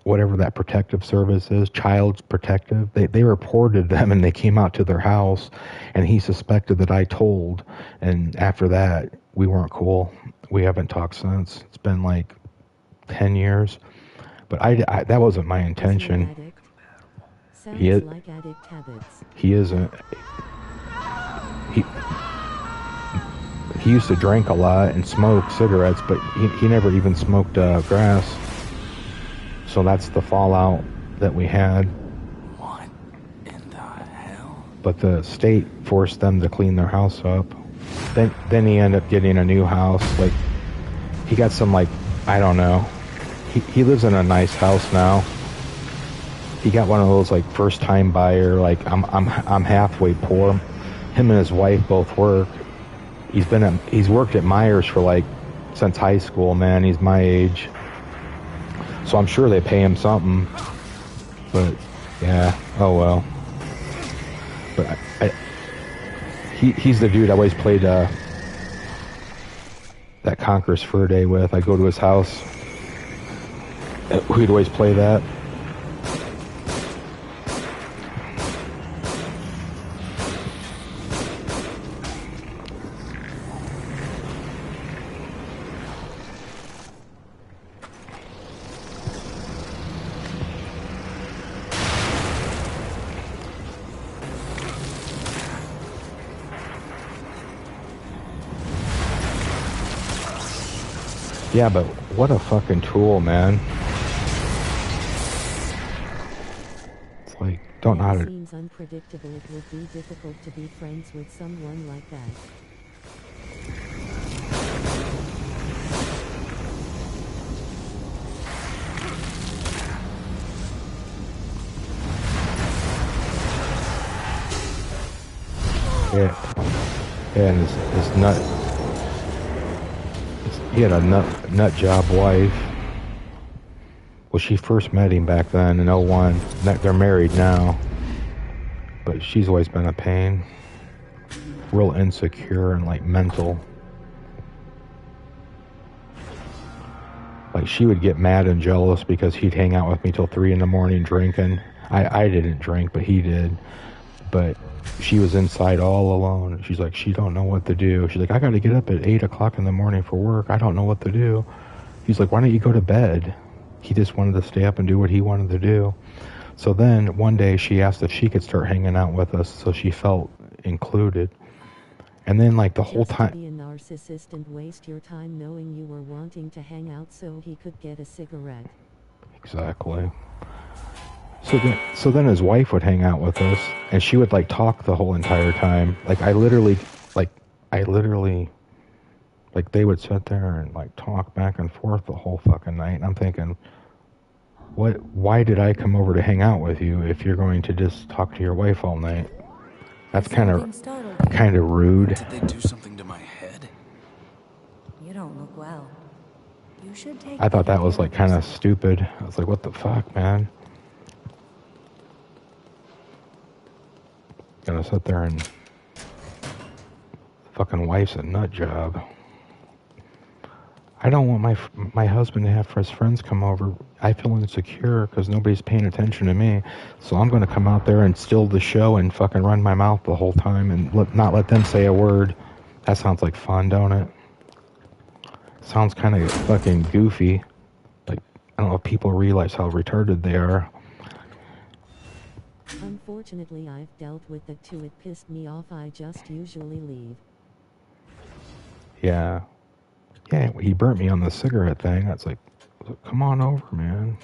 whatever that protective service is, Child Protective. They reported them, and they came out to their house, and he suspected that I told, and after that, we weren't cool. We haven't talked since. It's been like 10 years, but I that wasn't my intention. Sounds like addict habits. He isn't. He used to drink a lot and smoke cigarettes, but he never even smoked grass. So that's the fallout that we had. What in the hell? But the state forced them to clean their house up. Then he ended up getting a new house. Like, he got some, like, I don't know. He lives in a nice house now. He got one of those, like, first time buyer, like, I'm halfway poor. Him and his wife both work. He's worked at Myers for, like, since high school, man. He's my age. So I'm sure they pay him something, but yeah, oh well. But he's the dude I always played that Conqueror's Fur Day with. I go to his house. We'd always play that. Yeah, but what a fucking tool, man. It's like, don't know how to... It seems unpredictable. It would be difficult to be friends with someone like that. Yeah, and his nut... He had a nut job wife. Well, she first met him back then in 01. They're married now. But she's always been a pain. Real insecure and, like, mental. like she would get mad and jealous because he'd hang out with me till 3 in the morning drinking. I didn't drink, but he did. But she was inside all alone. She's like, she don't know what to do. She's like, I got to get up at 8 o'clock in the morning for work. I don't know what to do. He's like, why don't you go to bed? He just wanted to stay up and do what he wanted to do. So then one day she asked if she could start hanging out with us, so she felt included. And then like the whole time... Just to be a narcissist and waste your time knowing you were wanting to hang out so he could get a cigarette. Exactly. So then his wife would hang out with us, and she would like talk the whole entire time. Like I literally, like they would sit there and like talk back and forth the whole fucking night. And I'm thinking, why did I come over to hang out with you if you're going to just talk to your wife all night? That's kind of rude. Did they do something to my head? You don't look well. You should take I thought that was like kind of stupid. I was like, what the fuck, man? Gonna sit there and fucking wife's a nut job. I don't want my husband to have his friends come over. I feel insecure because nobody's paying attention to me. So I'm gonna come out there and steal the show and fucking run my mouth the whole time and not let them say a word. That sounds like fun, don't it? Sounds kind of fucking goofy. Like, I don't know if people realize how retarded they are. Unfortunately, I've dealt with it too. It pissed me off. I just usually leave. Yeah. Yeah, he burnt me on the cigarette thing. That's like, come on over, man.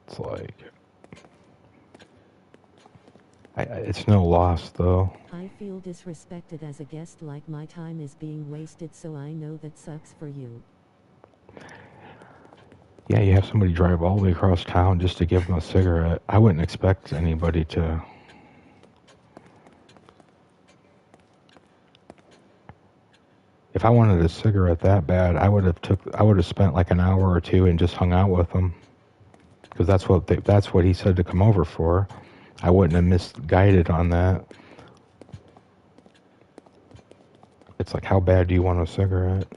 It's like... it's no loss, though. I feel disrespected as a guest, like my time is being wasted, so I know that sucks for you. Yeah, you have somebody drive all the way across town just to give them a cigarette. I wouldn't expect anybody to... If I wanted a cigarette that bad, I would have spent like an hour or two and just hung out with them. Because that's what he said to come over for. I wouldn't have misguided on that. It's like, how bad do you want a cigarette?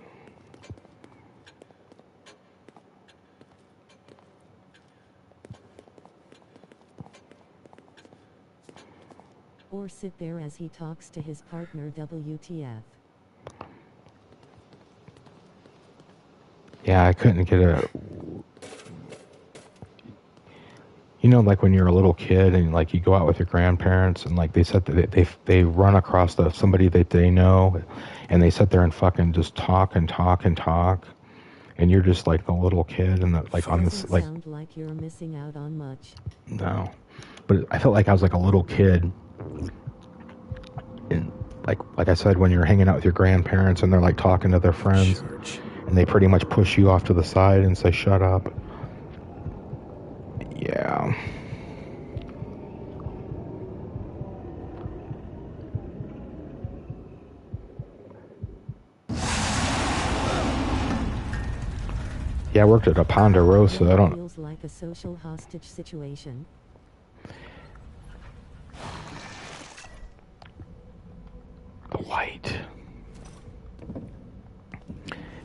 Or sit there as he talks to his partner. WTF. Yeah, I couldn't get a... You know, like when you're a little kid and like you go out with your grandparents and like they sit there, they run across somebody that they know and they sit there and fucking just talk and talk and talk, and you're just like the little kid and like on this like. Sound like you're missing out on much. No, but I felt like I was like a little kid. And like I said, when you're hanging out with your grandparents and they're like talking to their friends, and they pretty much push you off to the side and say, "Shut up." Yeah. Yeah, I worked at a Ponderosa. I don't... Feels like a social hostage situation. The light.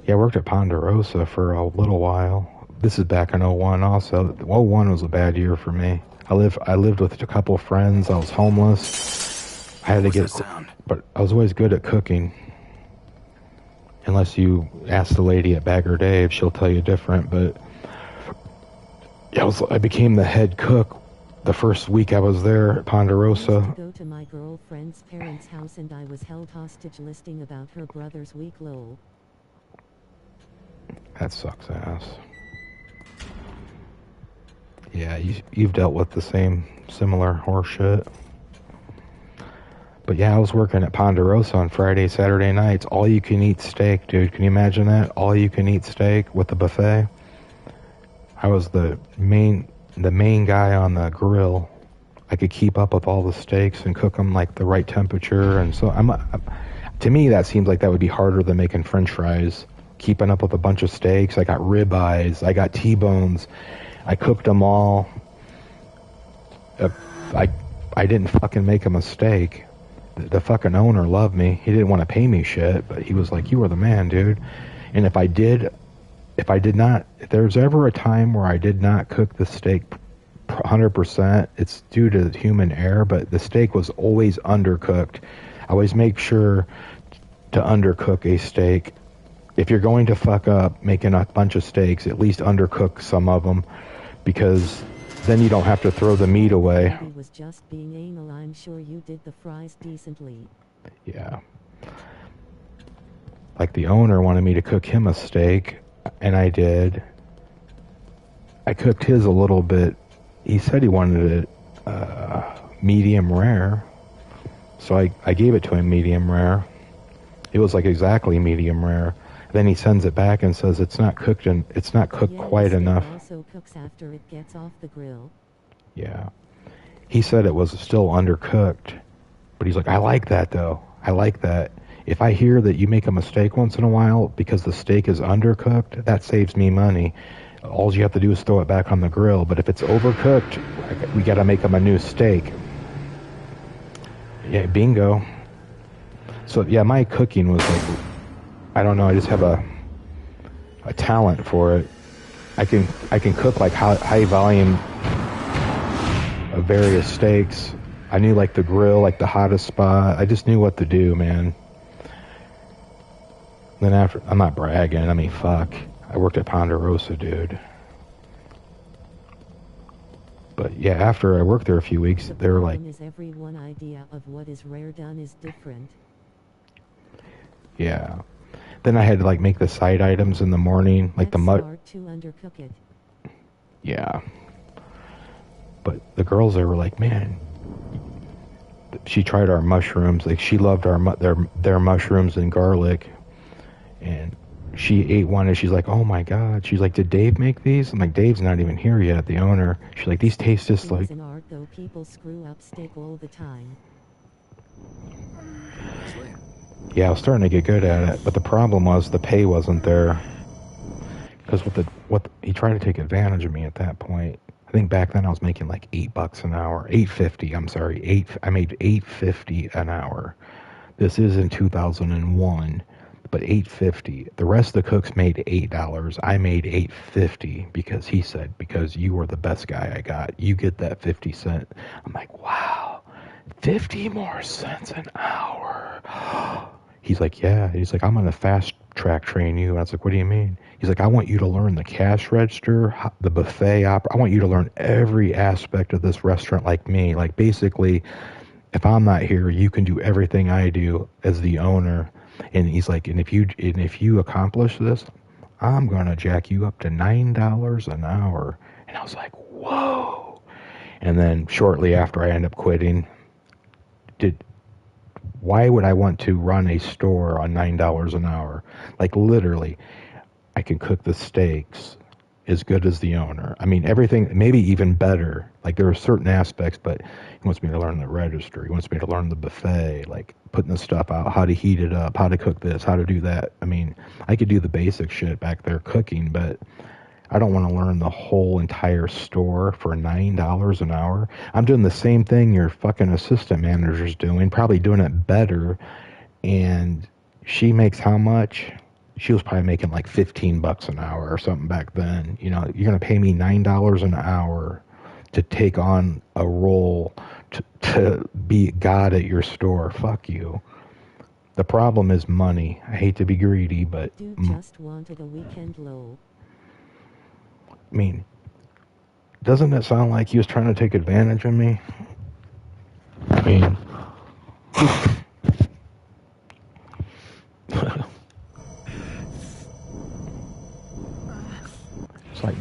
Yeah, I worked at Ponderosa for a little while. This is back in 01 also. 01 was a bad year for me. I lived with a couple of friends. I was homeless. I had to get... But I was always good at cooking. Unless you ask the lady at Bagger Dave, she'll tell you different. But yeah, I became the head cook the first week I was there at Ponderosa. I used to go to my girlfriend's parents' house and I was held hostage listening about her brother's weak lol. That sucks ass. Yeah, you've dealt with the similar horse shit. But yeah, I was working at Ponderosa on Friday, Saturday nights. All you can eat steak, dude. Can you imagine that? All you can eat steak with the buffet. I was the main guy on the grill. I could keep up with all the steaks and cook them like the right temperature. And so to me, that seems like that would be harder than making French fries. Keeping up with a bunch of steaks. I got ribeyes. I got T-bones. I cooked them all. I didn't fucking make a mistake. the fucking owner loved me. He didn't want to pay me shit, but he was like, you were the man, dude. And if there's ever a time where I did not cook the steak 100%, it's due to human error, but the steak was always undercooked. I always make sure to undercook a steak. If you're going to fuck up making a bunch of steaks, at least undercook some of them, because then you don't have to throw the meat away. He was just being anal. I'm sure you did the fries decently. Yeah. Like the owner wanted me to cook him a steak, and I did. I cooked his a little bit. He said he wanted it medium rare, so I gave it to him medium rare. It was like exactly medium rare. Then he sends it back and says it's not cooked and it's not cooked quite enough. Also cooks after it gets off the grill. Yeah. He said it was still undercooked, but he's like, I like that though. I like that. If I hear that you make a mistake once in a while because the steak is undercooked, that saves me money. All you have to do is throw it back on the grill. But if it's overcooked, we got to make them a new steak. Yeah, bingo. So yeah, my cooking was like, I don't know, I just have a talent for it. I can cook like high volume of various steaks. I knew like the grill, like the hottest spot. I just knew what to do, man. Then after, I'm not bragging, I mean, fuck. I worked at Ponderosa, dude. But yeah, after I worked there a few weeks, they were like... Is every one idea of what is rare done is different. Yeah. Then I had to like make the side items in the morning, like the mud. Hard to undercook it. Yeah. But the girls there were like, man, she tried our mushrooms. Like she loved their mushrooms and garlic. And she ate one and she's like, oh my God. She's like, did Dave make these? I'm like, Dave's not even here yet, the owner. She's like, these taste just like... An art, though. People screw up steak all the time. Yeah, I was starting to get good at it, but the problem was the pay wasn't there. Because he tried to take advantage of me at that point. I think back then I was making like $8 an hour, $8.50. I'm sorry, I made $8.50 an hour. This is in 2001, but $8.50. The rest of the cooks made $8. I made $8.50 because he said, because you were the best guy I got, you get that 50 cent. I'm like, wow, 50 more cents an hour. He's like, yeah. He's like, I'm going to fast track train you. And I was like, what do you mean? He's like, I want you to learn the cash register, the buffet I want you to learn every aspect of this restaurant like me. Like basically, if I'm not here, you can do everything I do as the owner. And he's like, and if you accomplish this, I'm going to jack you up to $9 an hour. And I was like, whoa. And then shortly after I end up quitting, why would I want to run a store on $9 an hour? Like literally, I can cook the steaks as good as the owner. I mean, everything, maybe even better. Like there are certain aspects, but he wants me to learn the register. He wants me to learn the buffet, like putting the stuff out, how to heat it up, how to cook this, how to do that. I mean, I could do the basic shit back there cooking, but I don't want to learn the whole entire store for $9 an hour. I'm doing the same thing your fucking assistant manager's doing, probably doing it better. And she makes how much? She was probably making like $15 an hour or something back then. You know, you're going to pay me $9 an hour to take on a role to be God at your store. Fuck you. The problem is money. I hate to be greedy, but... Dude just wanted a weekend low. I mean, doesn't it sound like he was trying to take advantage of me? I mean... It's like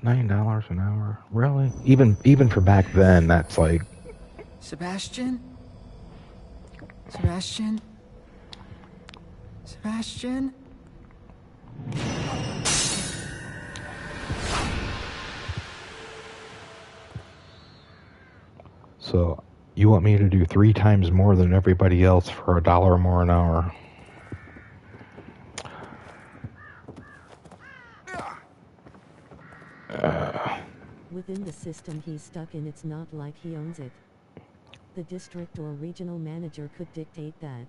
$9 an hour. Really? Even for back then, that's like... Sebastian? Sebastian? Sebastian? So, you want me to do 3 times more than everybody else for $1 more an hour? Within the system he's stuck in, it's not like he owns it. The district or regional manager could dictate that.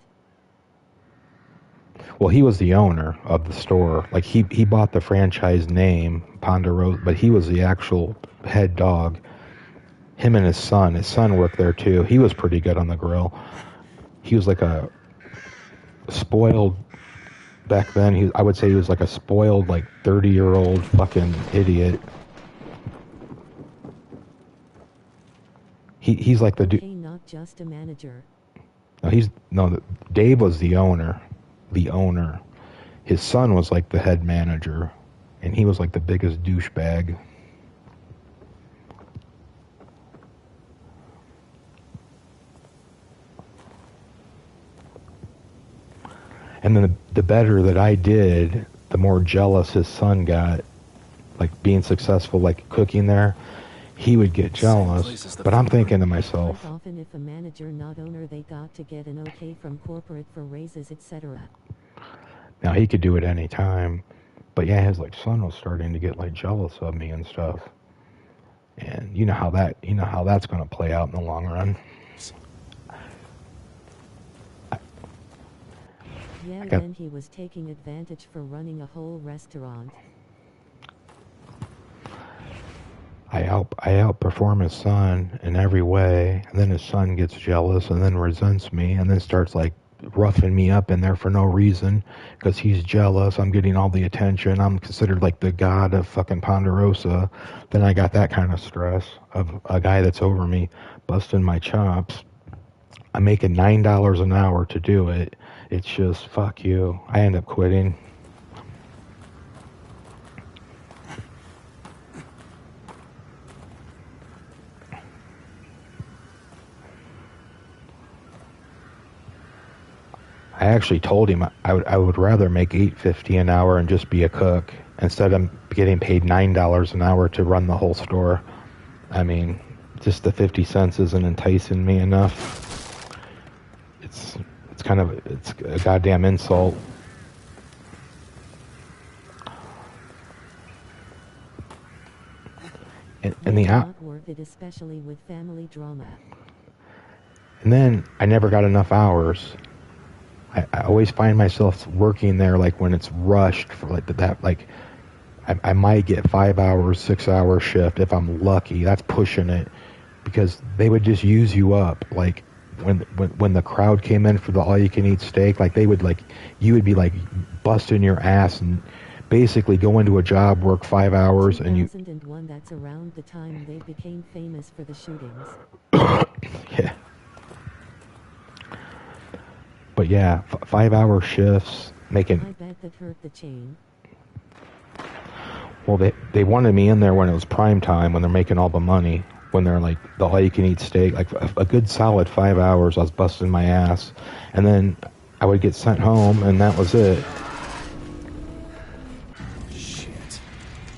Well, he was the owner of the store. Like, he bought the franchise name, Ponderosa, but he was the actual head dog. Him and his son. His son worked there, too. He was pretty good on the grill. He was like a spoiled... Back then, I would say he was like a spoiled, like, 30-year-old fucking idiot. He's like the dude... Okay, not just a manager. No, Dave was the owner. The owner. His son was like the head manager. And he was like the biggest douchebag. And then the better that I did, the more jealous his son got. Like being successful, like cooking there. He would get jealous. But I'm thinking to myself... Quite often if a manager not owner they got to get an okay from corporate for raises etc. Now he could do it any time. But yeah, his like son was starting to get like jealous of me and stuff. And you know how that's gonna play out in the long run. Yeah, then he was taking advantage for running a whole restaurant. I outperform his son in every way, and then his son gets jealous and then resents me and then starts like roughing me up in there for no reason because he's jealous. I'm getting all the attention. I'm considered like the god of fucking Ponderosa. Then I got that kind of stress of a guy that's over me busting my chops. I'm making $9 an hour to do it. It's just, fuck you. I end up quitting. I actually told him I would rather make $8.50 an hour and just be a cook instead of getting paid $9 an hour to run the whole store. I mean, just the 50 cents isn't enticing me enough. It's a goddamn insult. And not worth it, especially with family drama. And then I never got enough hours. I always find myself working there like when it's rushed for like that. Like I might get 5 hours, 6 hour shift if I'm lucky. That's pushing it because they would just use you up. Like when the crowd came in for the all you can eat steak, like you would be like busting your ass and basically go into a job, work 5 hours, and you. 2001. That's around the time they became famous for the shootings. Yeah. But yeah, 5 hour shifts, making... I bet that hurt the chain. Well, they wanted me in there when it was prime time, when they're making all the money, when they're like the all-you-can-eat steak. Like a good solid 5 hours, I was busting my ass. And then I would get sent home, and that was it. Shit.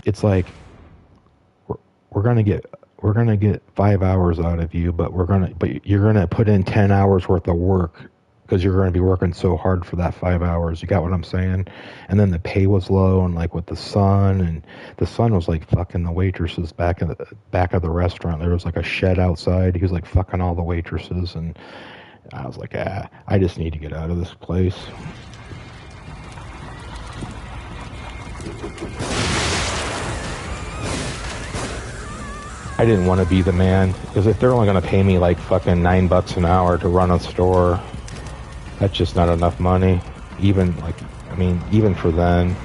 It's like, we're gonna get 5 hours out of you, but you're gonna put in 10 hours worth of work. Because you're going to be working so hard for that 5 hours. You got what I'm saying? And then the pay was low, and like with the son was like fucking the waitresses back of the restaurant. There was like a shed outside. He was like fucking all the waitresses, and I was like, I just need to get out of this place. I didn't want to be the man, because if they're only going to pay me like fucking $9 an hour to run a store, that's just not enough money, even for then.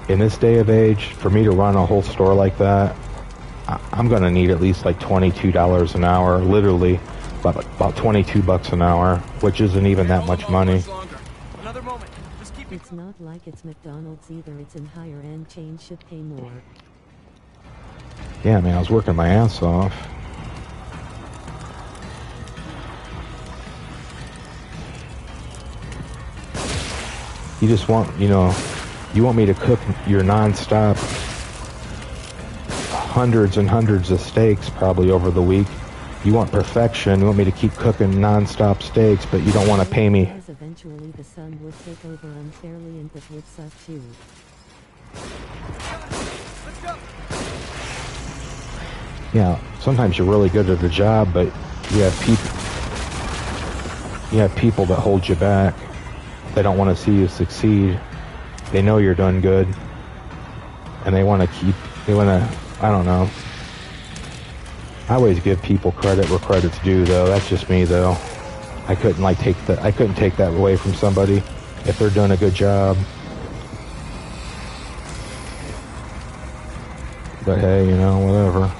In this day of age, for me to run a whole store like that, I'm gonna need at least like $22 an hour, literally, about $22 an hour, which isn't even that much money. It's not like it's McDonald's either. It's in higher end chains should pay more. Yeah, man, I was working my ass off. You just want, you want me to cook your non-stop hundreds and hundreds of steaks probably over the week. You want perfection. You want me to keep cooking non-stop steaks, but you don't want to pay me. Eventually the sun would take over unfairly and that would suck too. Yeah, sometimes you're really good at a job, but you have people that hold you back. They don't want to see you succeed. They know you're doing good, and they want to, I don't know. I always give people credit where credit's due, though. That's just me, though. I couldn't take that away from somebody if they're doing a good job. But hey, whatever.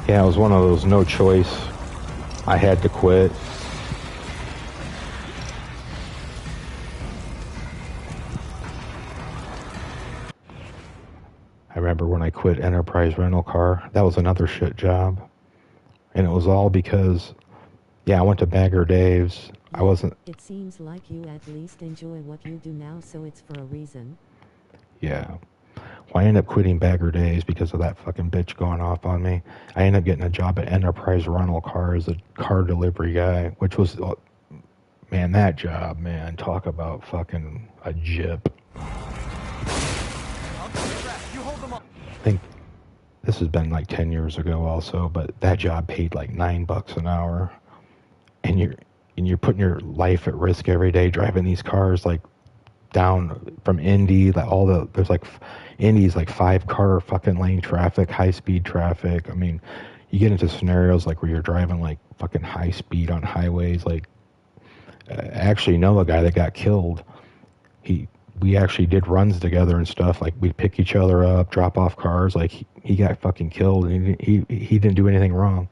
Yeah, it was one of those no choice. I had to quit. I remember when I quit Enterprise Rental Car, that was another shit job. And it was all because, I went to Bagger Dave's. I wasn't... It seems like you at least enjoy what you do now, so it's for a reason. Yeah. Well, I ended up quitting Bagger Days because of that fucking bitch going off on me. I ended up getting a job at Enterprise Rental Car as a car delivery guy, which was, man, that job, man, talk about fucking a jip. I think this has been like 10 years ago also, but that job paid like $9 an hour. And you're putting your life at risk every day driving these cars like down from Indy, like there's like Indy's like 5-car fucking lane traffic, high speed traffic. I mean, you get into scenarios like where you're driving like fucking high speed on highways. Like, I actually know a guy that got killed. We actually did runs together and stuff. Like, we'd pick each other up, drop off cars. Like, he got fucking killed, and he didn't do anything wrong.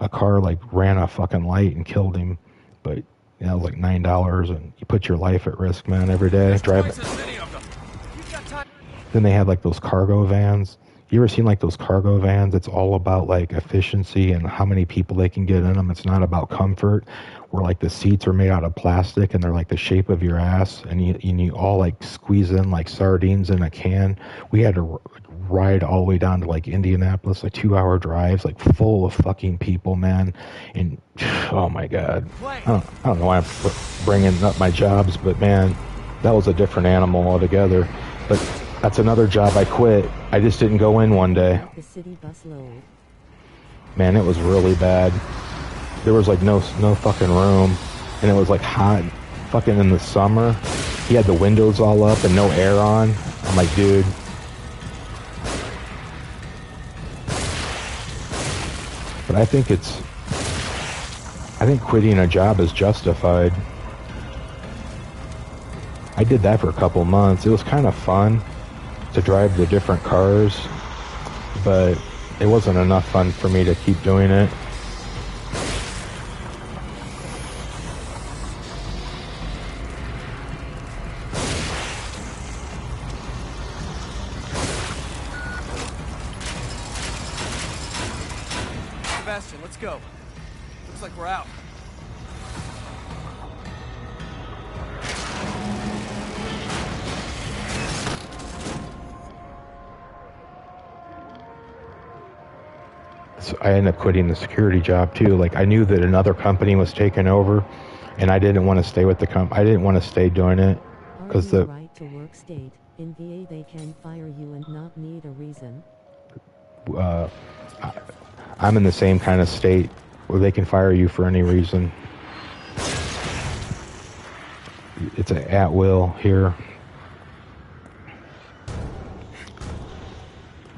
A car like ran a fucking light and killed him, but. It was like $9, and you put your life at risk, man, every day. Driving. Then they had like those cargo vans. You ever seen like those cargo vans? It's all about like efficiency and how many people they can get in them. It's not about comfort. Where like the seats are made out of plastic and they're like the shape of your ass, and you all like squeeze in like sardines in a can. We had to ride all the way down to like Indianapolis, like 2-hour drives, like full of fucking people, man. And oh my god, I don't know why I'm bringing up my jobs, but man, that was a different animal altogether. But that's another job I quit. I just didn't go in one day. The city bus load. Man, it was really bad. There was like no fucking room, and it was like hot fucking in the summer. He had the windows all up and no air on. I'm like, dude. But I think quitting a job is justified. I did that for a couple months. It was kind of fun to drive the different cars, but it wasn't enough fun for me to keep doing it. Sebastian, let's go. Looks like we're out. So I ended up quitting the security job too. Like, I knew that another company was taking over, and I didn't want to stay with the company. I didn't want to stay doing it because the right to work state in VA they can fire you and not need a reason. I'm in the same kind of state where they can fire you for any reason. It's at will here.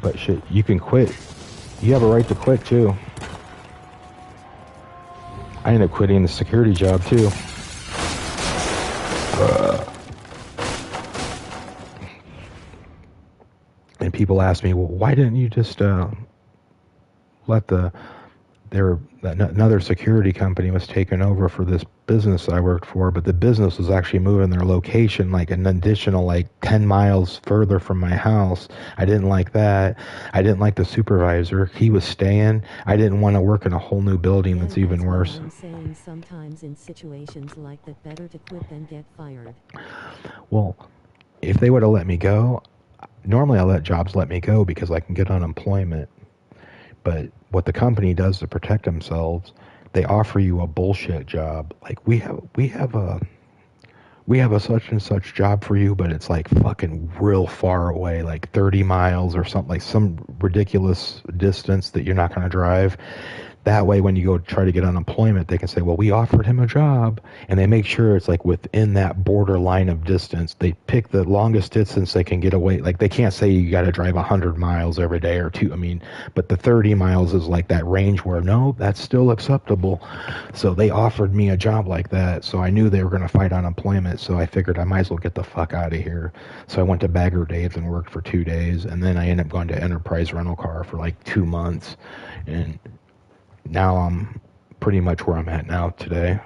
But shit, you can quit. You have a right to quit too. I ended up quitting the security job too. And people ask me, well, why didn't you just let another security company was taken over for this business I worked for, but the business was actually moving their location like an additional like 10 miles further from my house. I didn't like that. I didn't like the supervisor. He was staying. I didn't want to work in a whole new building that's even worse. I'm saying sometimes in situations like that, better to quit than get fired. Well, if they would have let me go, normally I let jobs let me go because I can get unemployment. But what the company does to protect themselves, they offer you a bullshit job. Like we have a such and such job for you, but it's like fucking real far away, like 30 miles or something, like some ridiculous distance that you're not going to drive. That way, when you go try to get unemployment, they can say, well, we offered him a job. And they make sure it's like within that borderline of distance. They pick the longest distance they can get away. Like they can't say you got to drive 100 miles every day or two. I mean, but the 30 miles is like that range where, no, that's still acceptable. So they offered me a job like that. So I knew they were going to fight unemployment. So I figured I might as well get the fuck out of here. So I went to Bagger Dave's and worked for 2 days. And then I ended up going to Enterprise Rental Car for like 2 months. And now I'm pretty much where I'm at now today,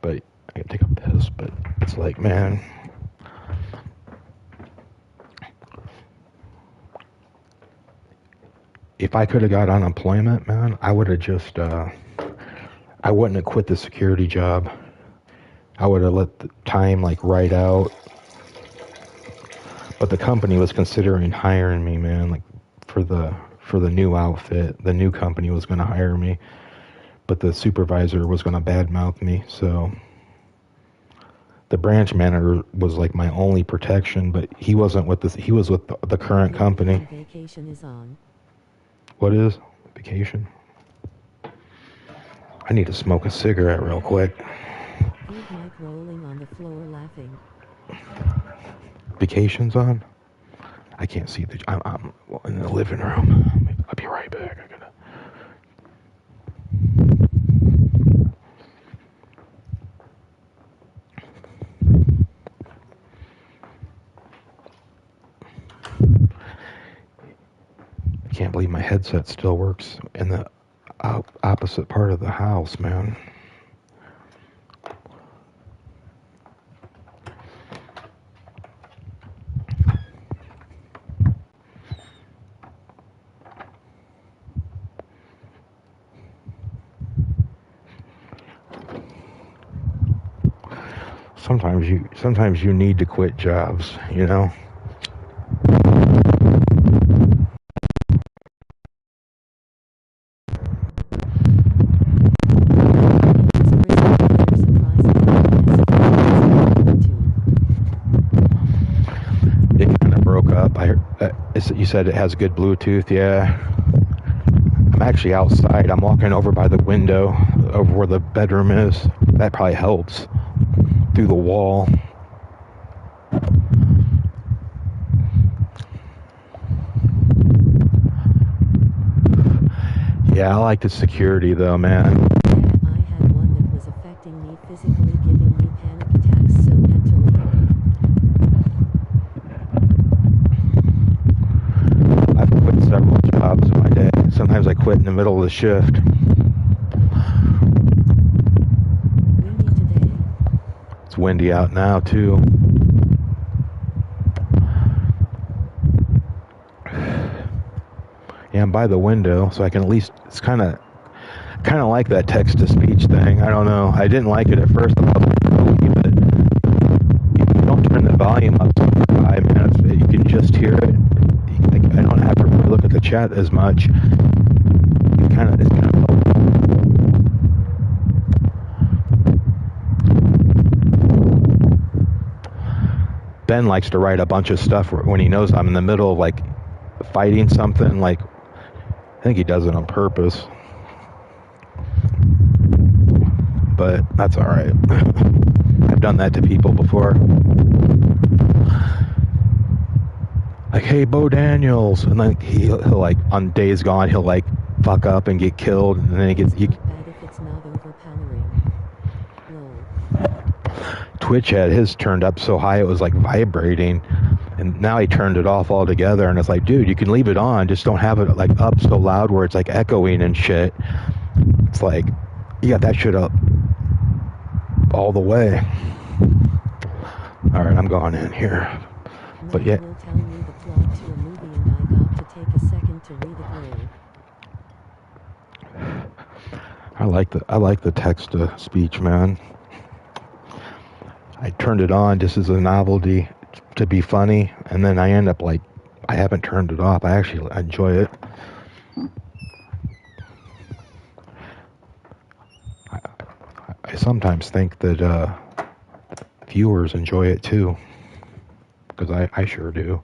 but I gotta take a piss, but it's like, man, if I could have got unemployment, man, I would have just, I wouldn't have quit the security job. I would have let the time like ride out, but the company was considering hiring me, man, like for the new outfit. The new company was going to hire me, but the supervisor was going to badmouth me. So the branch manager was like my only protection, but he wasn't with this. He was with the current company. Vacation is on. What is vacation? I need to smoke a cigarette real quick. Big Mike rolling on the floor laughing. Vacation's on? I can't see I'm in the living room. I'll be right back. I can't believe my headset still works in the opposite part of the house, man. Sometimes you need to quit jobs, you know? It kind of broke up. You said it has good Bluetooth, yeah. I'm actually outside. I'm walking over by the window over where the bedroom is. That probably helps. Through the wall. Yeah, I like the security though, man. I had one that was affecting me physically, giving me panic attacks, so had to leave. I've quit several jobs in my day. Sometimes I quit in the middle of the shift. Windy today. It's windy out now too. Yeah, I'm by the window, so I can at least. It's kind of like that text-to-speech thing. I don't know. I didn't like it at first. I thought it was early, but if you don't turn the volume up so high, man, you can just hear it. I don't have to really look at the chat as much. It's kind of helpful. Ben likes to write a bunch of stuff when he knows I'm in the middle of like fighting something. Like, I think he does it on purpose, but that's all right. I've done that to people before. Like, hey, Bo Daniels, and like he'll like on Days Gone, he'll like fuck up and get killed, and then he gets. Bad if it's not overpowering. Lol. Twitch had his turned up so high it was like vibrating, and now he turned it off altogether, and it's like, dude, you can leave it on, just don't have it like up so loud where it's like echoing and shit. It's like, you got that shit up all the way. All right, I'm going in here, but yeah. Will tell me the plot to a movie and I got to take a second to read it all. I like the text to speech, man. I turned it on just as a novelty to be funny, and then I end up like, I haven't turned it off. I actually enjoy it. I sometimes think that viewers enjoy it too, because I sure do.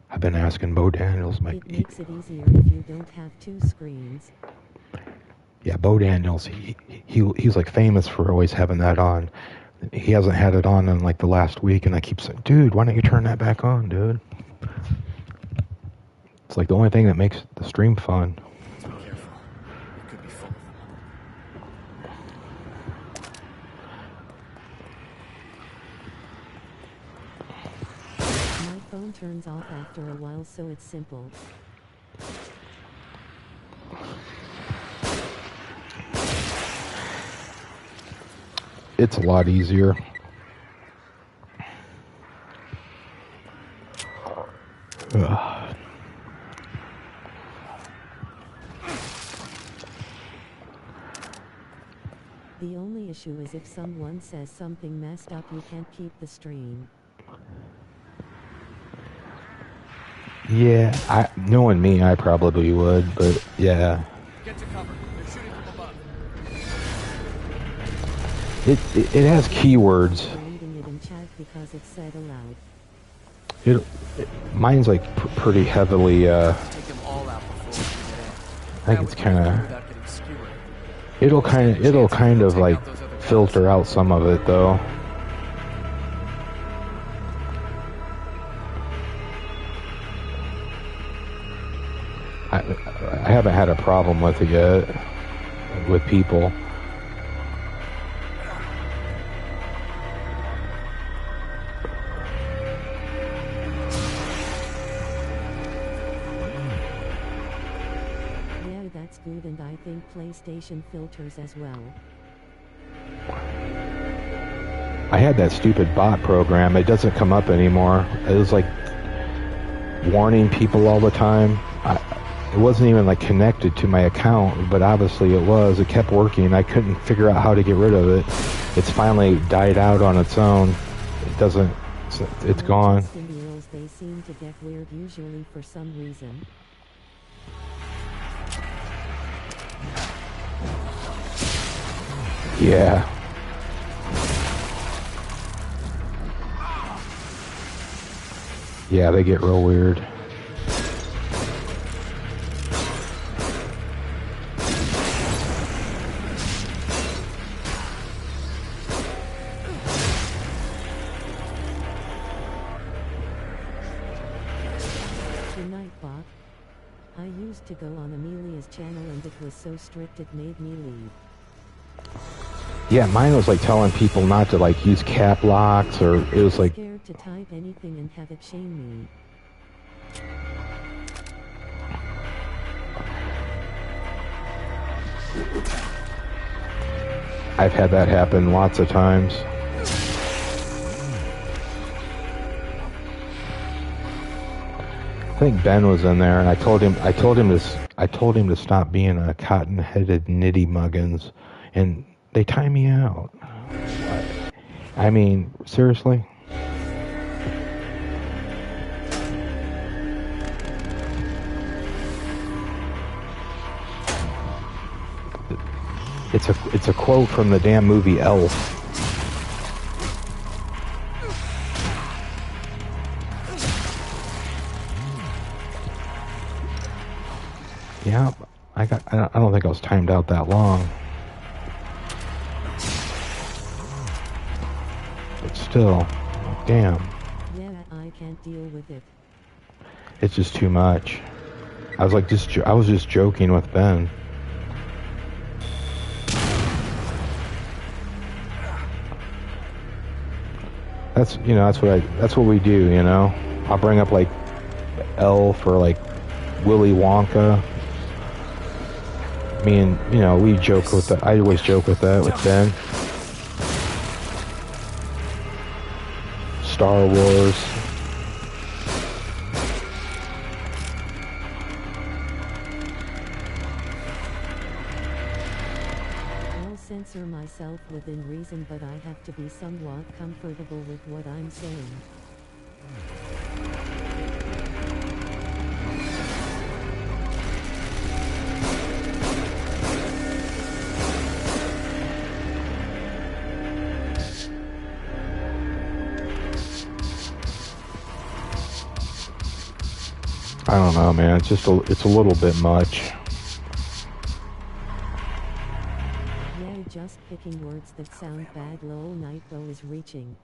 I've been asking Bo Daniels. It makes it easier if you don't have two screens. Yeah, Bo Daniels, he's like famous for always having that on. He hasn't had it on in like the last week, and I keep saying, dude, why don't you turn that back on, dude? It's like the only thing that makes the stream fun. Let's be careful. It could be full of them. My phone turns off after a while, so it's simple. It's a lot easier. Ugh. The only issue is if someone says something messed up, you can't keep the stream. Yeah, knowing me, I probably would, but yeah. Get to cover. They're shooting from above. It has keywords. Reading it in chat because it's said aloud. Mine's like pretty heavily. Take them all out before we get in. I think it's kind of. Without getting skewered. It'll kind of like filter out some of it though. I haven't had a problem with it yet with people. Yeah, that's good, and I think PlayStation filters as well. I had that stupid bot program. It doesn't come up anymore. It was like warning people all the time. It wasn't even like connected to my account, but obviously it was. It kept working. I couldn't figure out how to get rid of it. It's finally died out on its own. It doesn't. It's gone. Stimulals, they seem to get weird usually for some reason. Yeah. Yeah, they get real weird. Good night, Bob. I used to go on Amelia's channel and it was so strict it made me leave. Yeah, mine was like telling people not to like use cap locks, or it was like. Scared to type anything and have it shame me. I've had that happen lots of times. I think Ben was in there, and I told him to stop being a cotton-headed nitty muggins, and they tie me out. I mean, seriously? It's a quote from the damn movie Elf. Yeah, I don't think I was timed out that long. But still, damn. Yeah, I can't deal with it. It's just too much. I was just joking with Ben. That's what we do, you know. I'll bring up like Elf or like Willy Wonka. Me and, we joke with that. I always joke with that with Ben. Star Wars. I'll censor myself within reason, but I have to be somewhat comfortable with what I'm saying. I don't know, man. It's just it's a little bit much. Yeah, just picking words that sound bad. Lol, Nightbow is reaching.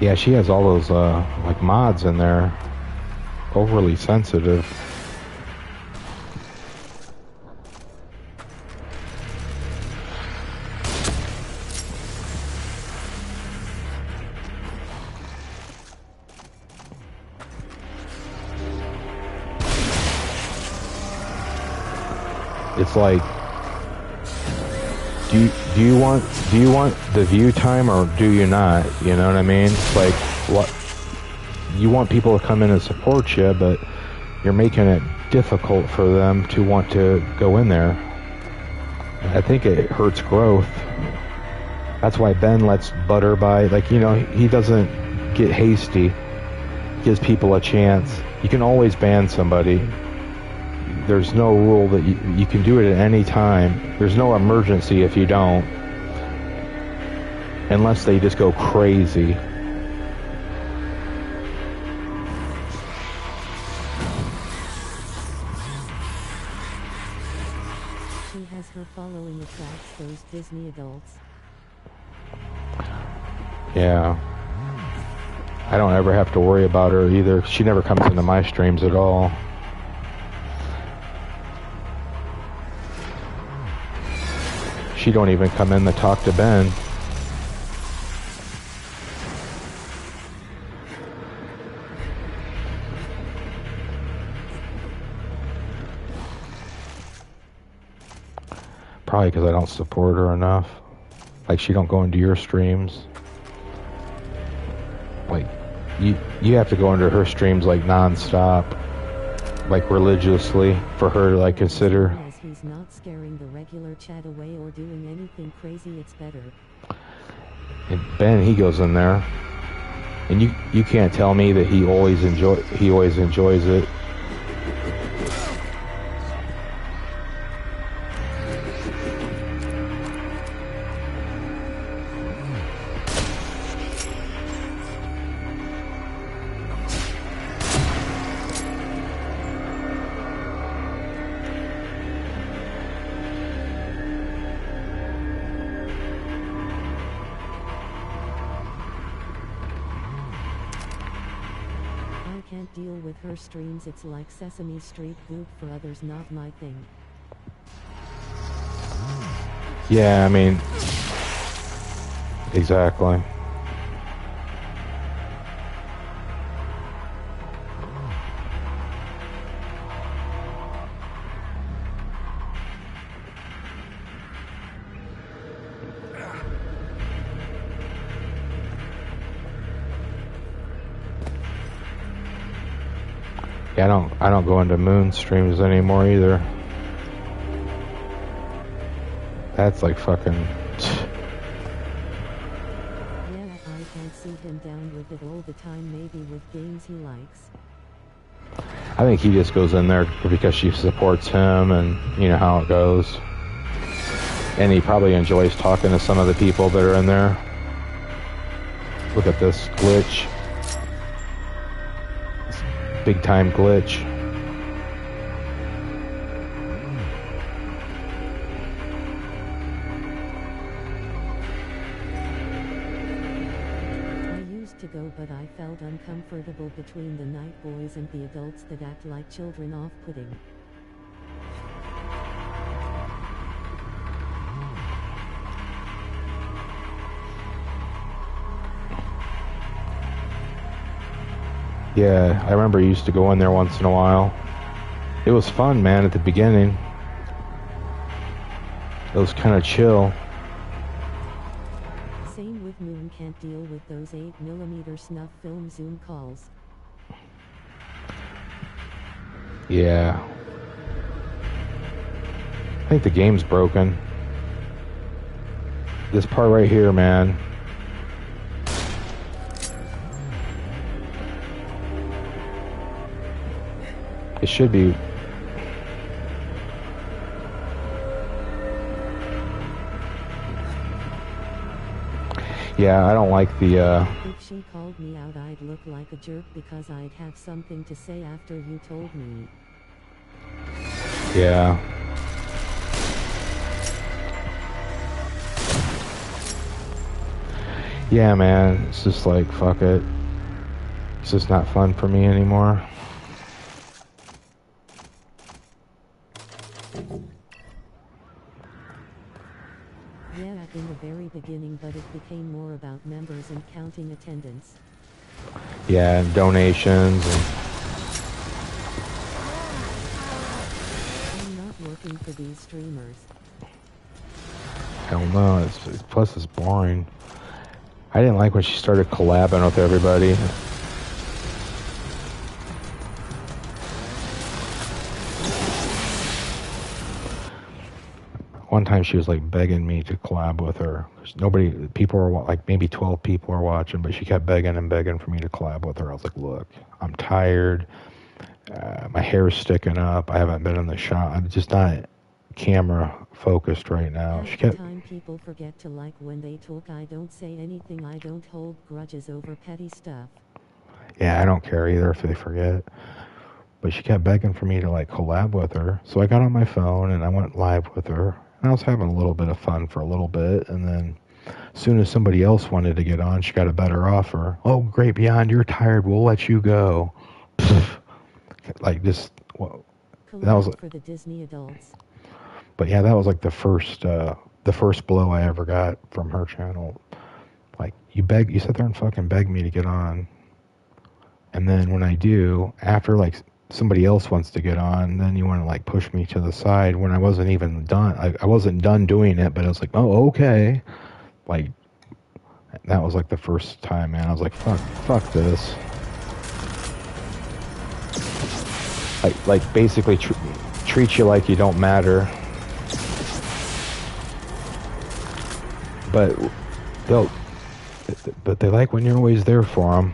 Yeah, she has all those like mods in there. Overly sensitive. It's like, do you want the view time or do you not? You know what I mean? It's like, what, you want people to come in and support you, but you're making it difficult for them to want to go in there. I think it hurts growth. That's why Ben lets Butter buy, like, you know, he doesn't get hasty. He gives people a chance. You can always ban somebody. There's no rule that you can do it at any time. There's no emergency if you don't. Unless they just go crazy. She has her following attracts those Disney adults. Yeah. I don't ever have to worry about her either. She never comes into my streams at all. She don't even come in to talk to Ben. Probably because I don't support her enough. Like, she don't go into your streams. Like, you have to go into her streams like non-stop, like religiously, for her to like consider. As he's not scaring the regular chat away or doing anything crazy, it's better. And Ben, he goes in there, and you can't tell me that he always enjoys it. Deal with her streams. It's like Sesame Street goop for others, not my thing. Yeah, I mean, exactly. Yeah, I don't go into Moon streams anymore either. That's like fucking. Yeah, I can see him down with it all the time, maybe with games he likes. I think he just goes in there because she supports him, and you know how it goes. And he probably enjoys talking to some of the people that are in there. Look at this glitch. Big time glitch. I used to go, but I felt uncomfortable between the night boys and the adults that act like children, off-putting. Yeah, I remember I used to go in there once in a while. It was fun, man, at the beginning. It was kind of chill. Same with Moon, can't deal with those 8mm snuff film Zoom calls. Yeah. I think the game's broken. This part right here, man. It should be. Yeah, I don't like the, If she called me out, I'd look like a jerk because I'd have something to say after you told me. yeah. Yeah, man, it's just like, fuck it. It's just not fun for me anymore. Yeah, in the very beginning, but it became more about members and counting attendance. Yeah, and donations and... I'm not working for these streamers. Hell no, plus it's boring. I didn't like when she started collabing with everybody. One time she was like begging me to collab with her. People were like, maybe 12 people are watching, but she kept begging and begging for me to collab with her. I was like, look, I'm tired. My hair's sticking up. I haven't been in the shop. I'm just not camera focused right now. Half She the kept... time people forget to like when they talk. I don't say anything. I don't hold grudges over petty stuff. Yeah, I don't care either if they forget. But she kept begging for me to like collab with her. So I got on my phone and I went live with her. And I was having a little bit of fun for a little bit. And then as soon as somebody else wanted to get on, she got a better offer. Oh, great, Beyond, you're tired. We'll let you go. Like this. Well, that was for the Disney adults. But yeah, that was like the first blow I ever got from her channel. Like, you sit there and fucking beg me to get on. And then when I do, after like somebody else wants to get on, then you want to like push me to the side when I wasn't even done. I wasn't done doing it, but I was like, oh, okay. Like, that was like the first time, man. I was like, fuck this. Like basically treat you like you don't matter. But they like when you're always there for them.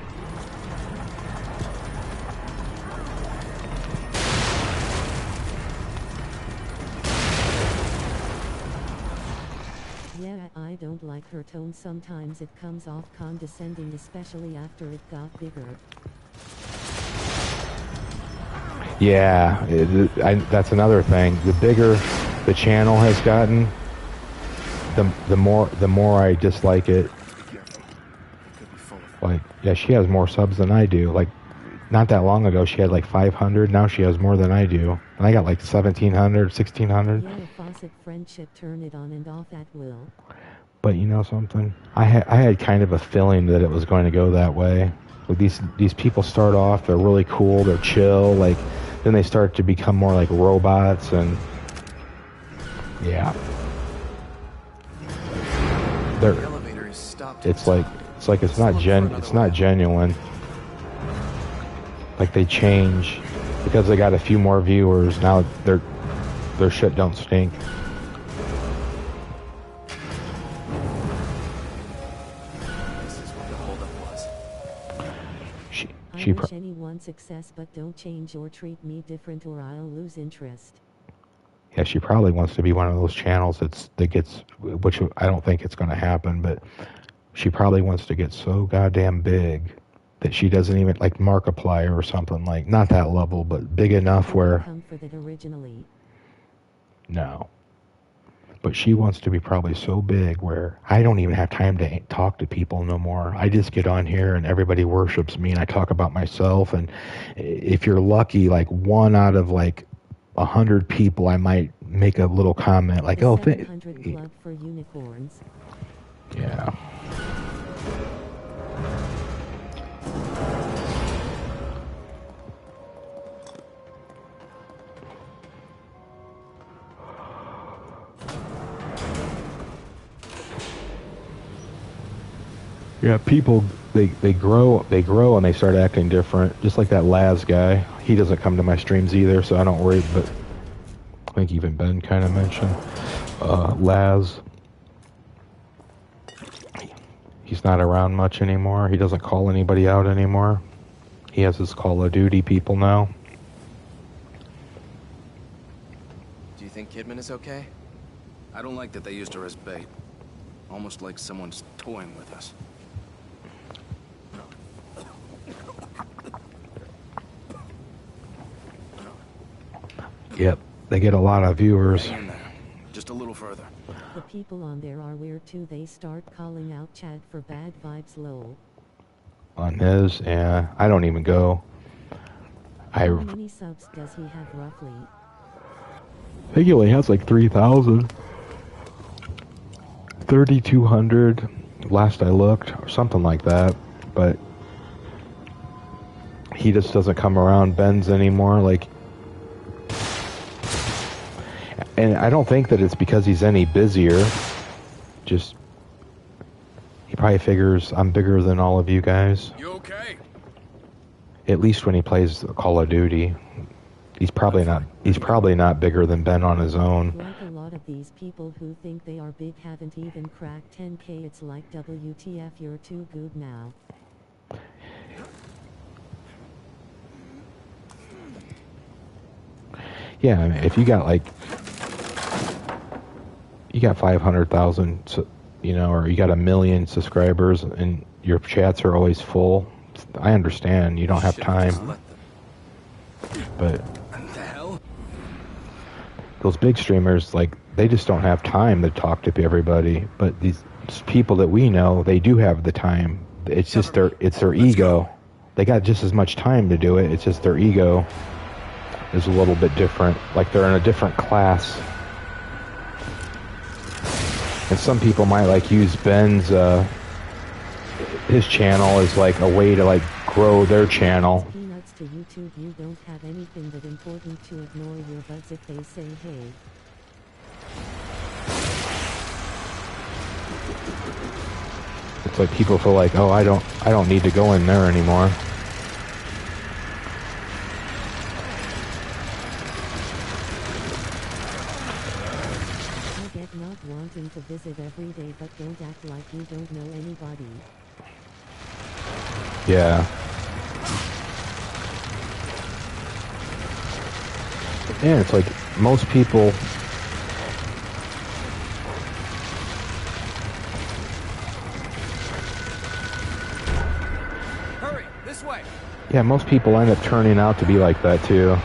Yeah, I don't like her tone. Sometimes it comes off condescending, especially after it got bigger. Yeah, that's another thing. The bigger the channel has gotten, the more I dislike it. Like, yeah, she has more subs than I do. Like, not that long ago, she had like 500. Now she has more than I do. And I got like 1,700, 1,600. Yeah, faucet friendship, turn it on and off at will. But you know something? I had kind of a feeling that it was going to go that way. Like these people start off, they're really cool, they're chill, like, then they start to become more like robots, and yeah. The elevator is stopped. It's not genuine. Like, they change because they got a few more viewers. Now their shit don't stink. This is what the holdup was. I wish anyone success, but don't change or treat me different or I'll lose interest. Yeah, she probably wants to be one of those channels that gets, which I don't think it's going to happen, but she probably wants to get so goddamn big that she doesn't even, like Markiplier or something, like, not that level, but big enough where... Come for that originally. No. But she wants to be probably so big where I don't even have time to talk to people no more. I just get on here and everybody worships me and I talk about myself. And if you're lucky, like 1 out of like 100 people, I might make a little comment like, "Oh, 700 club for unicorns." Yeah. Yeah, people, they grow and they start acting different. Just like that Laz guy. He doesn't come to my streams either, so I don't worry, but I think even Ben kind of mentioned Laz. He's not around much anymore. He doesn't call anybody out anymore. He has his Call of Duty people now. Do you think Kidman is okay? I don't like that they used her as bait. Almost like someone's toying with us. Yep, they get a lot of viewers. Hang in there. Just a little further. The people on there are weird too. They start calling out Chad for bad vibes, lol. On his, yeah, I don't even go. How many subs does he have roughly? I think he only has like 3,000. 3,200 last I looked, or something like that. But he just doesn't come around Ben's anymore. Like, and I don't think that it's because he's any busier. Just, he probably figures I'm bigger than all of you guys. You okay? At least when he plays Call of Duty. He's probably not bigger than Ben on his own. Like a lot of these people who think they are big haven't even cracked 10K. It's like WTF, you're too good now. Yeah, I mean, if you got like, you got 500,000, you know, or you got 1 million subscribers and your chats are always full, I understand you don't have time. But those big streamers, like, they just don't have time to talk to everybody. But these people that we know, they do have the time. It's just their ego. They got just as much time to do it. It's just their ego is a little bit different. Like, they're in a different class. And some people might like use Ben's his channel as like a way to like grow their channel. Peanuts to YouTube. You don't have anything that important to ignore your buds if they say hey. It's like people feel like, oh, I don't need to go in there anymore. I get not wanting to visit every day, but don't act like you don't know anybody. Yeah. Yeah, it's like most people. Hurry, this way. Yeah, most people end up turning out to be like that too.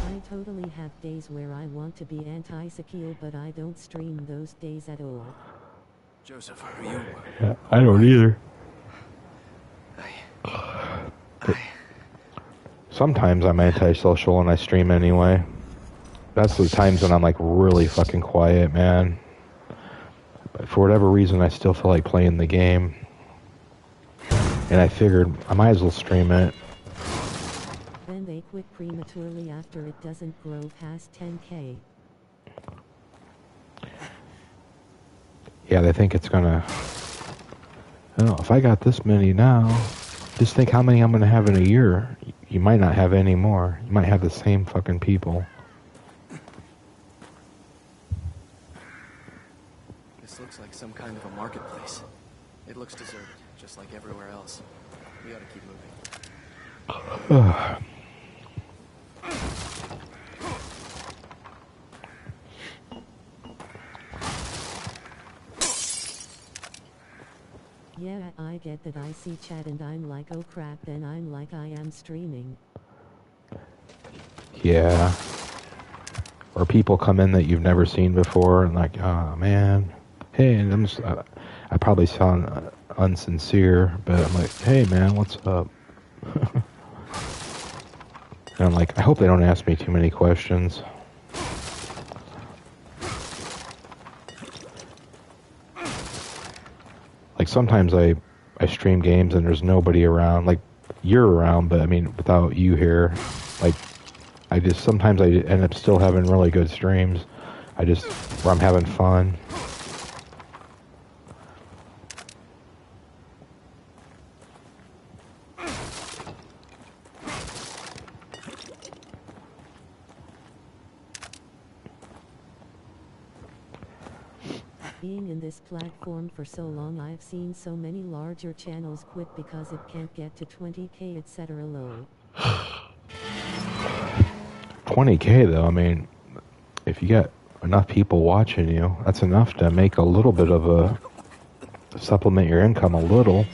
I totally have days where I want to be anti-Sakil, but I don't stream those days at all. Joseph, are you? Yeah, I don't either. Sometimes I'm antisocial and I stream anyway. That's the times when I'm like really fucking quiet, man. But for whatever reason, I still feel like playing the game. And I figured I might as well stream it. Then they quit prematurely after it doesn't grow past 10K. Yeah, they think it's gonna... I don't know, if I got this many now, just think how many I'm gonna have in a year. You might not have any more. You might have the same fucking people. This looks like some kind of a marketplace. It looks deserted, just like everywhere else. We ought to keep moving. Yeah, I get that. I see chat and I'm like, oh crap, then I'm like, I am streaming. Yeah. Or people come in that you've never seen before and like, oh man. Hey, and I'm just, I probably sound unsincere, but I'm like, hey man, what's up? And I'm like, I hope they don't ask me too many questions. Like sometimes I stream games and there's nobody around. Like you're around, but I mean without you here, like sometimes I end up still having really good streams. Where I'm having fun. Being in this platform for so long, I've seen so many larger channels quit because it can't get to 20K, etc. lol. 20K though, I mean, if you got enough people watching you, that's enough to make a little bit of a supplement your income a little.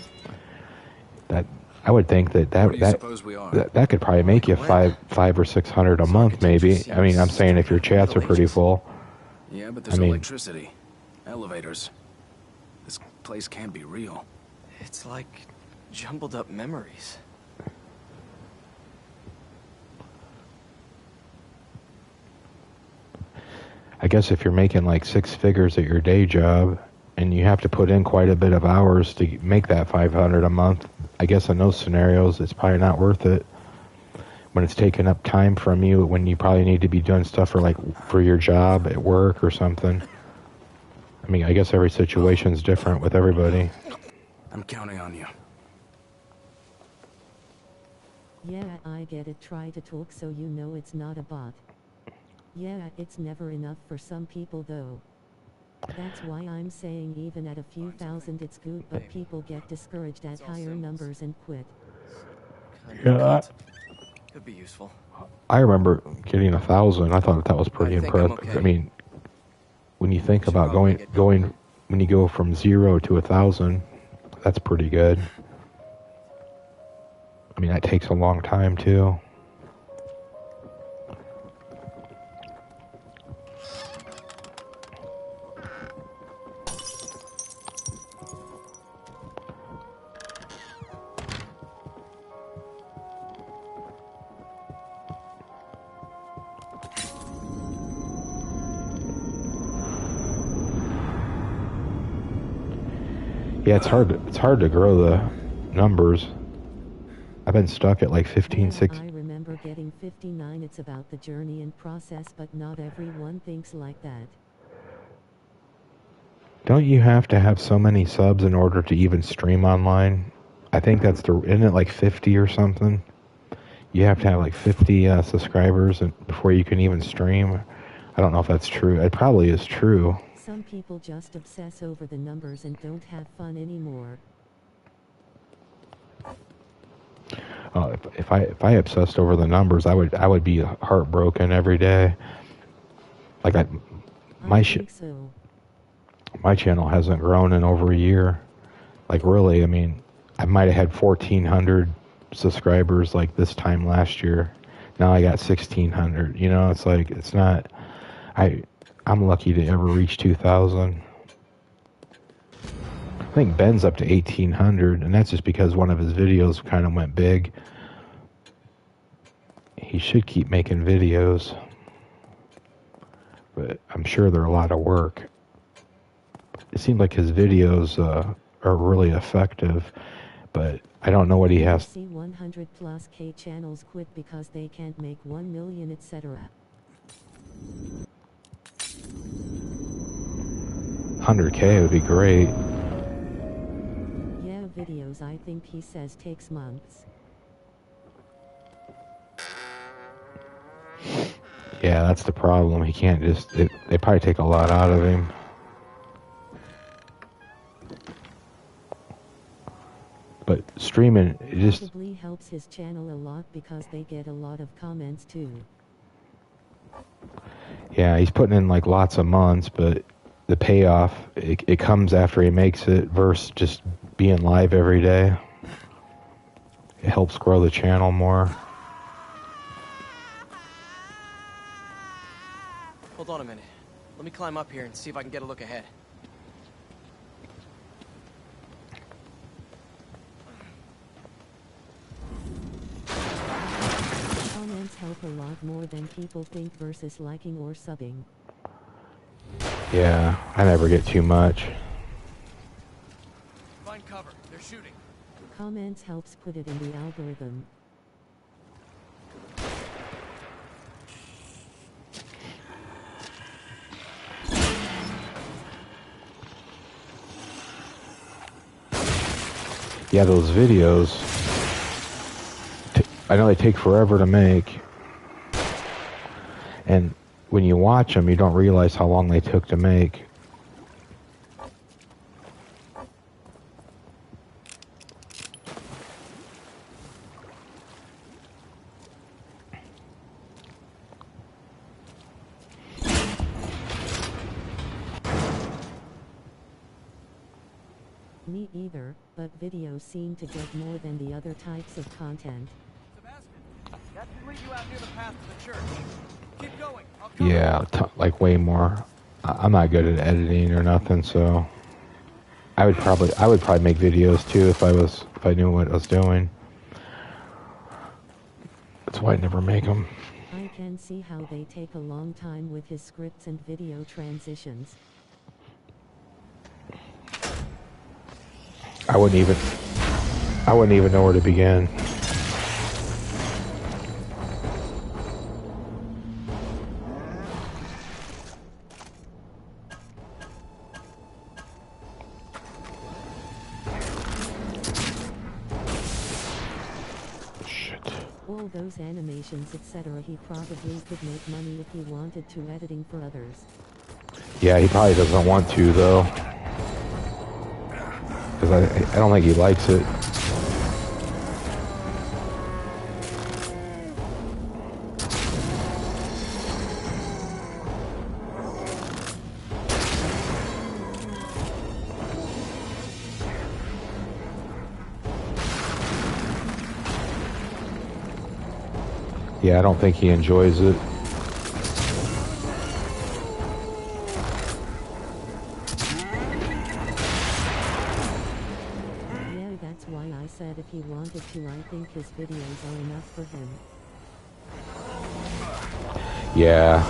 That I would think What do you suppose we are? that could probably make you five or $600 a month, maybe. I mean, I'm saying if your chats are pretty full. Yeah, but there's electricity, elevators. This place can't be real. It's like jumbled up memories. I guess if you're making like 6 figures at your day job and you have to put in quite a bit of hours to make that $500 a month, I guess in those scenarios it's probably not worth it. When it's taking up time from you, when you probably need to be doing stuff for your job at work or something. I mean, I guess every situation's different with everybody. I'm counting on you. Yeah, I get it. Try to talk so you know it's not a bot. Yeah, it's never enough for some people though. That's why I'm saying even at a few thousand it's good, but people get discouraged at higher numbers and quit. Yeah, Could be useful. I remember getting 1,000. I thought that was pretty I think I'm impressive. okay. I mean, when you think about going when you go from 0 to 1,000, that's pretty good. I mean, that takes a long time too. Yeah, it's hard to grow the numbers. I've been stuck at like 15, 16. I remember getting 59. It's about the journey and process, but not everyone thinks like that. Don't you have to have so many subs in order to even stream online? I think isn't it like 50 or something? You have to have like 50 subscribers before you can even stream. I don't know if that's true. It probably is true. Some people just obsess over the numbers and don't have fun anymore. If I obsessed over the numbers, I would be heartbroken every day. Like my channel hasn't grown in over a year. Like really, I mean, I might have had 1,400 subscribers like this time last year. Now I got 1,600. You know, it's like it's not. I'm lucky to ever reach 2,000. I think Ben's up to 1,800, and that's just because one of his videos kind of went big. He should keep making videos, but I'm sure they're a lot of work. It seems like his videos are really effective, but I don't know what he has. See 100 plus K channels quit because they can't make 1 million, etc. 100K would be great. Yeah, videos I think he says takes months. Yeah, that's the problem. He can't just... They probably take a lot out of him. But streaming, it just... Probably helps his channel a lot because they get a lot of comments too. Yeah, he's putting in like lots of months, but the payoff, it comes after he makes it versus just being live every day. It helps grow the channel more. Hold on a minute. Let me climb up here and see if I can get a look ahead. Comments help a lot more than people think versus liking or subbing. Yeah, I never get too much. Find cover. They're shooting. Comments helps put it in the algorithm. Yeah, those videos, I know they take forever to make. And when you watch them, you don't realize how long they took to make. Me either, but videos seem to get more than the other types of content. Sebastian, that should lead you out near the path to the church. Keep going. I'll cover Yeah, like way more. I'm not good at editing or nothing, so I would probably make videos too if I knew what I was doing. That's why I never make them. I can see how they take a long time with his scripts and video transitions. I wouldn't even know where to begin. Shit. All those animations, etc. He probably could make money if he wanted to editing for others. Yeah, he probably doesn't want to though. Because I don't think he likes it. Yeah, I don't think he enjoys it. Yeah, that's why I said if he wanted to, I think his videos are enough for him. Yeah.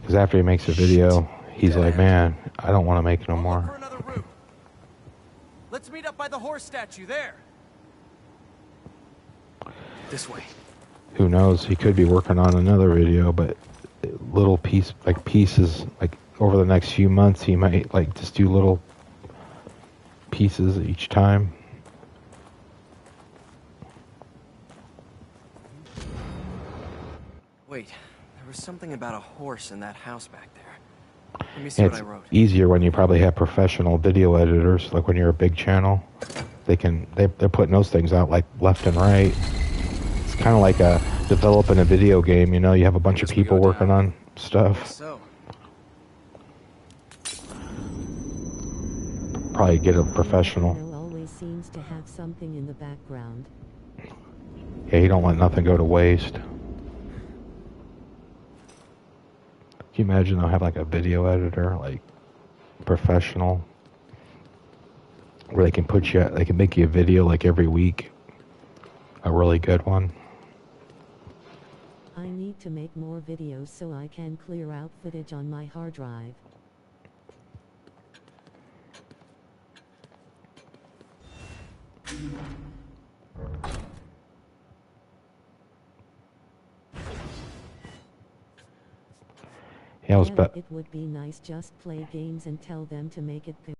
Because after he makes a video, he's like, man, I don't want to make no for more. another route. Let's meet up by the horse statue there. This way. Who knows? He could be working on another video, but little pieces, like over the next few months, he might like just do little pieces each time. Wait, there was something about a horse in that house back there. Let me see what I It's wrote. easier when you probably have professional video editors, like when you're a big channel. They're putting those things out like left and right. It's kind of like developing a video game, you know, you have a bunch of people working on stuff. So, Probably get a professional. Bill always seems to have something in the background. Yeah, you don't want nothing to go to waste. Can you imagine they'll have like a video editor, like professional, where they can make you a video like every week, a really good one. I need to make more videos so I can clear out footage on my hard drive. Yeah, It would be nice just play games and tell them to make it good.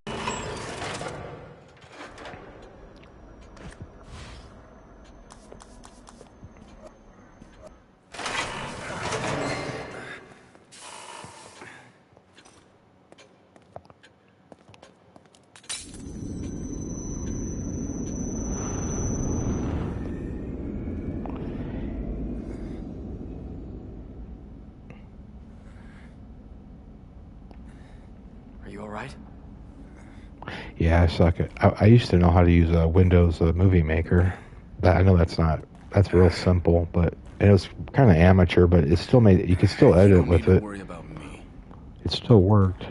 are you alright? Yeah, I suck at. I used to know how to use Windows Movie Maker. I know that's real simple, but it was kind of amateur. But it still made you could still edit with it. Worry about me. It still worked.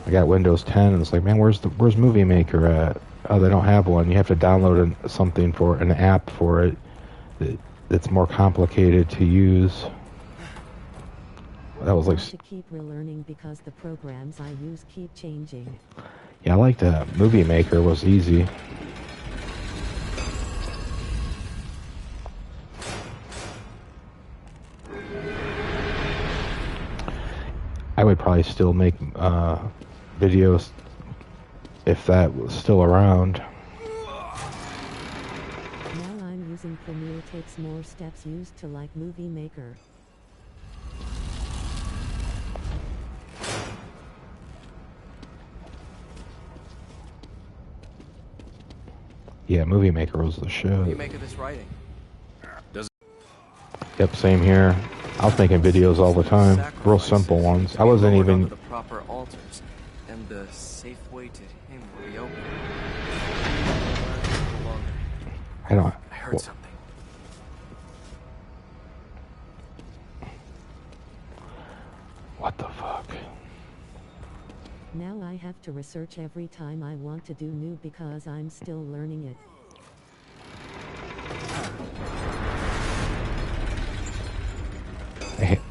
I got Windows 10, and it's like, man, where's Movie Maker at? Oh, they don't have one. You have to download something for an app for it. That's more complicated to use. That was like. To keep relearning because the programs I use keep changing. Yeah, I liked that. Movie Maker was easy. I would probably still make videos if that was still around. Now I'm using Premiere, takes more steps used to like Movie Maker. Yeah, Movie Maker was the show. What do you make of this writing? Yep, same here. I was making videos all the time, real simple ones. I wasn't Lowered even. onto the proper altars, and the safe way to him will be open. I don't. I heard something. What the fuck? Now I have to research every time I want to do new because I'm still learning it.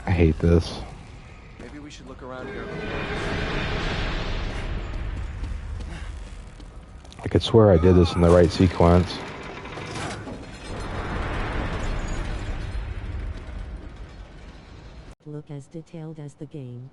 I hate this. Maybe we should look around here a little more. I could swear I did this in the right sequence. Look as detailed as the game.